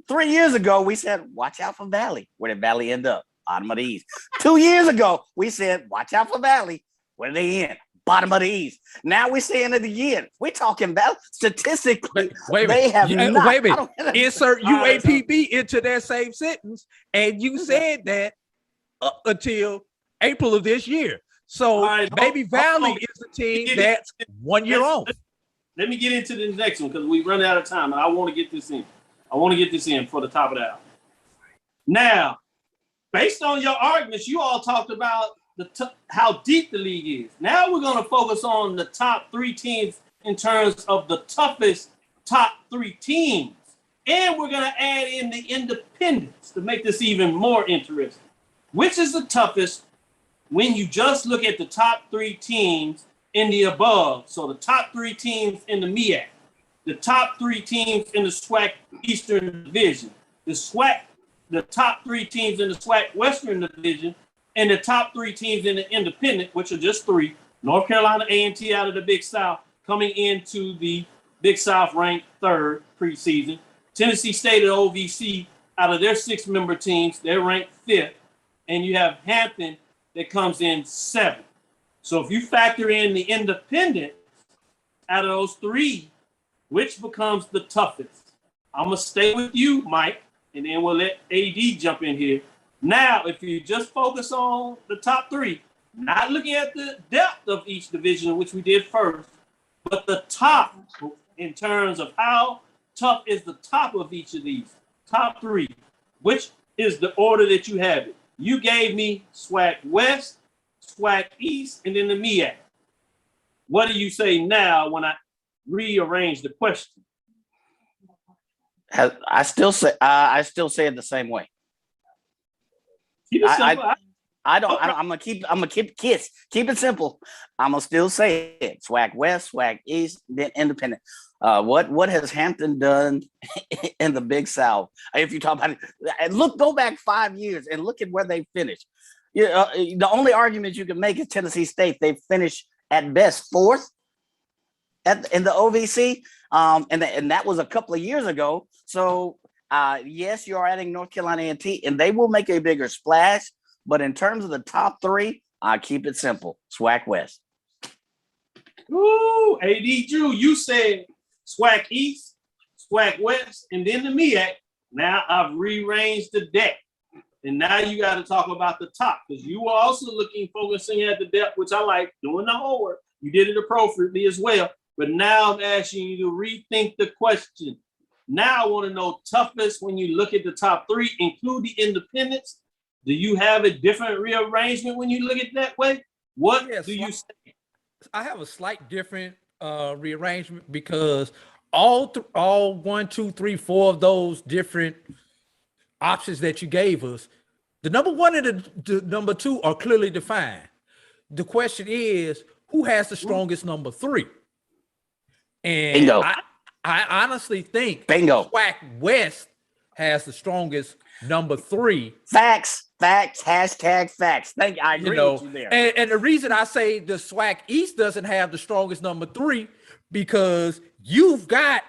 Speaker 8: 3 years ago, we said, watch out for Valley. Where did Valley end up? Bottom of the East. 2 years ago, we said, watch out for Valley. Where did they end? Bottom of the East. Now we're saying it again. We're talking Valley. Statistically, they have not.
Speaker 12: Wait a minute. Insert UAPB into that same sentence. And you said that up until April of this year. So maybe Valley is the team that's 1 year off.
Speaker 6: Let me get into the next one because we run out of time, and I want to get this in. I want to get this in for the top of the hour. Now, based on your arguments, you all talked about how deep the league is. Now we're going to focus on the top 3 teams in terms of the toughest top 3 teams. And we're going to add in the independents to make this even more interesting. Which is the toughest when you just look at the top 3 teams in the above? So the top 3 teams in the MEAC, the top 3 teams in the SWAC Eastern Division, the top 3 teams in the SWAC Western Division, and the top 3 teams in the independent, which are just 3, North Carolina A&T out of the Big South, coming into the Big South ranked 3rd preseason. Tennessee State and OVC, out of their 6-member teams, they're ranked 5th. And you have Hampton that comes in 7th. So if you factor in the independents out of those 3, which becomes the toughest? I'm going to stay with you, Mike, and then we'll let AD jump in here. Now, if you just focus on the top 3, not looking at the depth of each division, which we did first, but the top in terms of how tough is the top of each of these top 3, which is the order that you have it. You gave me SWAC West, SWAC East, and then the MEAC. What do you say now when I rearrange the question?
Speaker 8: I still say it the same way.
Speaker 6: Keep it simple.
Speaker 8: I'm gonna keep it simple. I'm gonna still say it. SWAC West, SWAC East, then independent. What has Hampton done in the Big South? If you talk about it, go back 5 years and look at where they finished. The only argument you can make is Tennessee State. They finished at best 4th in the OVC, and that was a couple of years ago. So yes, you are adding North Carolina A&T, and they will make a bigger splash. But in terms of the top 3, I keep it simple. SWAC West.
Speaker 6: Ooh, AD Drew, you said SWAC East, SWAC West, and then the MEAC. Now I've rearranged the deck. And now you got to talk about the top, because you were also focusing at the depth, which I like, doing the homework. You did it appropriately as well. But now I'm asking you to rethink the question. Now I want to know toughest when you look at the top three, include the independents. Do you have a different rearrangement when you look at it that way? What do you say?
Speaker 12: I have a slight different rearrangement because all 1, 2, 3, 4 of those different options that you gave us, the number 1 and the number 2 are clearly defined. The question is, who has the strongest number 3? And
Speaker 8: Bingo.
Speaker 12: I honestly think
Speaker 8: Bingo.
Speaker 12: SWAC West has the strongest number 3.
Speaker 8: Facts. Hashtag facts. Thank you. I agree with you there.
Speaker 12: And the reason I say the SWAC East doesn't have the strongest number 3 because you've got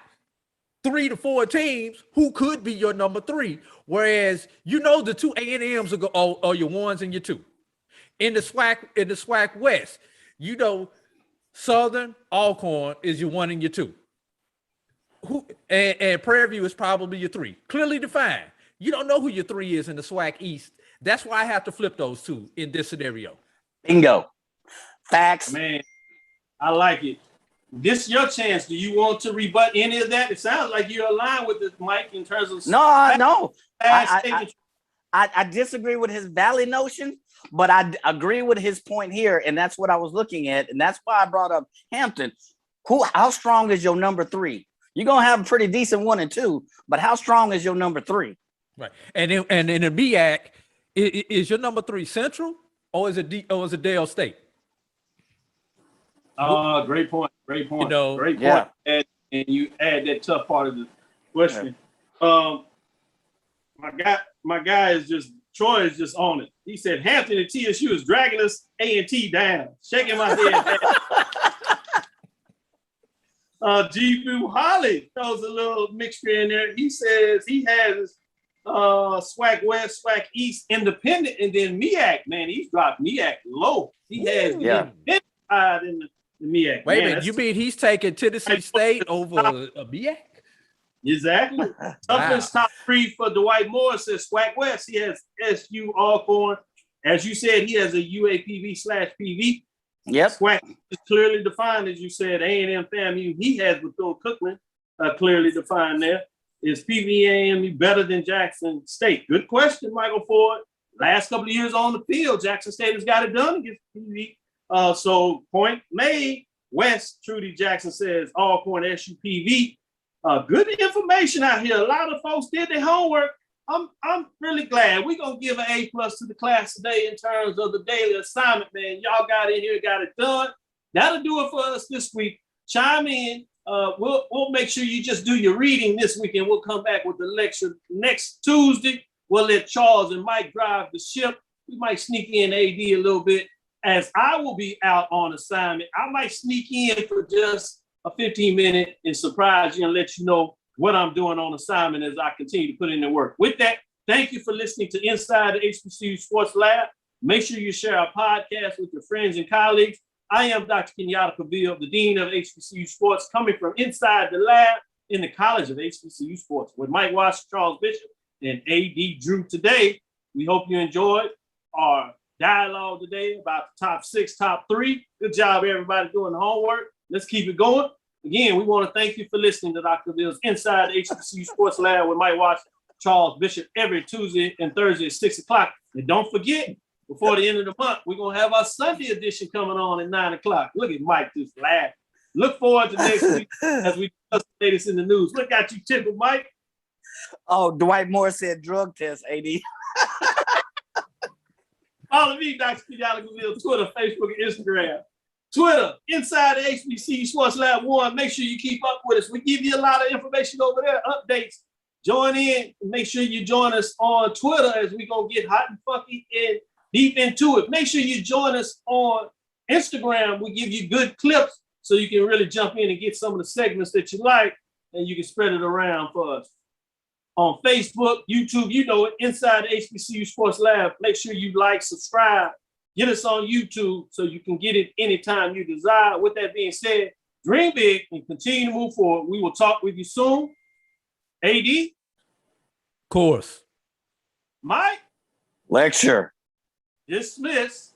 Speaker 12: 3 to 4 teams who could be your number 3, whereas the 2 A&Ms are your 1s and your 2. In the SWAC West, Southern Alcorn is your 1 and your 2. And Prairie View is probably your 3. Clearly defined. You don't know who your 3 is in the SWAC East. That's why I have to flip those 2 in this scenario.
Speaker 8: Bingo. Facts.
Speaker 6: Man, I like it. This is your chance. Do you want to rebut any of that? It sounds like you're aligned with this, Mike, in terms of...
Speaker 8: No. I disagree with his valley notion, but I agree with his point here, and that's what I was looking at, and that's why I brought up Hampton. How strong is your number 3? You're going to have a pretty decent 1 and 2, but how strong is your number 3?
Speaker 12: Right. And in the BIAC, is your number 3 Central or is it Dale State?
Speaker 6: Great point. Great point. Great point.
Speaker 8: Yeah.
Speaker 6: And you add that tough part of the question. Yeah. My guy is Troy is just on it. He said Hampton and TSU is dragging us A&T down. Shaking my head. G. Boo Holly throws a little mixture in there. He says he has SWAC West, SWAC East, Independent, and then MEAC. Man, he's dropped MEAC low. He has Independent high in the MEAC.
Speaker 12: Wait a minute, you mean he's taking Tennessee State over a MEAC?
Speaker 6: Exactly. Toughest top 3 for Dwight Moore says SWAC West. He has SU Alcorn. As you said, he has a UAPB/PV.
Speaker 8: Yep.
Speaker 6: SWAC is clearly defined, as you said. A&M FAMU, he has Bethune-Cookman clearly defined there. Is PVAMU better than Jackson State? Good question, Michael Ford. Last couple of years on the field, Jackson State has got it done against PV. So point made. West, Trudy Jackson says Alcorn SUPV. Good information out here. A lot of folks did their homework. I'm really glad. We're going to give an A+ to the class today in terms of the daily assignment, man. Y'all got in here, got it done. That'll do it for us this week. Chime in. We'll make sure you just do your reading this week, and we'll come back with the lecture next Tuesday. We'll let Charles and Mike drive the ship. We might sneak in AD a little bit, as I will be out on assignment. I might sneak in for just a 15-minute and surprise you and let you know what I'm doing on assignment as I continue to put in the work. With that, thank you for listening to Inside the HBCU Sports Lab. Make sure you share our podcast with your friends and colleagues. I am Dr. Kenyatta Cavil, the Dean of HBCU Sports, coming from inside the lab in the College of HBCU Sports with Mike Watson, Charles Bishop, and A.D. Drew today. We hope you enjoyed our dialogue today about the top 6, top 3. Good job, everybody, doing the homework. Let's keep it going. Again, we want to thank you for listening to Dr. Cavill's Inside the HBCU Sports Lab with Mike Watson, Charles Bishop, every Tuesday and Thursday at 6 o'clock. And don't forget, before the end of the month, we're going to have our Sunday edition coming on at 9 o'clock. Look at Mike just laugh. Look forward to next week as we discuss the latest in the news. Look at you, tickled, Mike.
Speaker 8: Oh, Dwight Moore said drug test, AD.
Speaker 6: Follow me, Dr. Kenyatta Cavil, Twitter, Facebook, and Instagram. Twitter, Inside the HBCU Sports Lab 1. Make sure you keep up with us. We give you a lot of information over there, updates. Join in. Make sure you join us on Twitter as we're going to get hot and funky and deep into it. Make sure you join us on Instagram. We give you good clips so you can really jump in and get some of the segments that you like, and you can spread it around for us. On Facebook, YouTube, you know it, Inside the HBCU Sports Lab. Make sure you like, subscribe. Get us on YouTube so you can get it anytime you desire. With that being said, dream big and continue to move forward. We will talk with you soon. AD?
Speaker 12: Course.
Speaker 6: Mike?
Speaker 8: Lecture.
Speaker 6: Dismiss.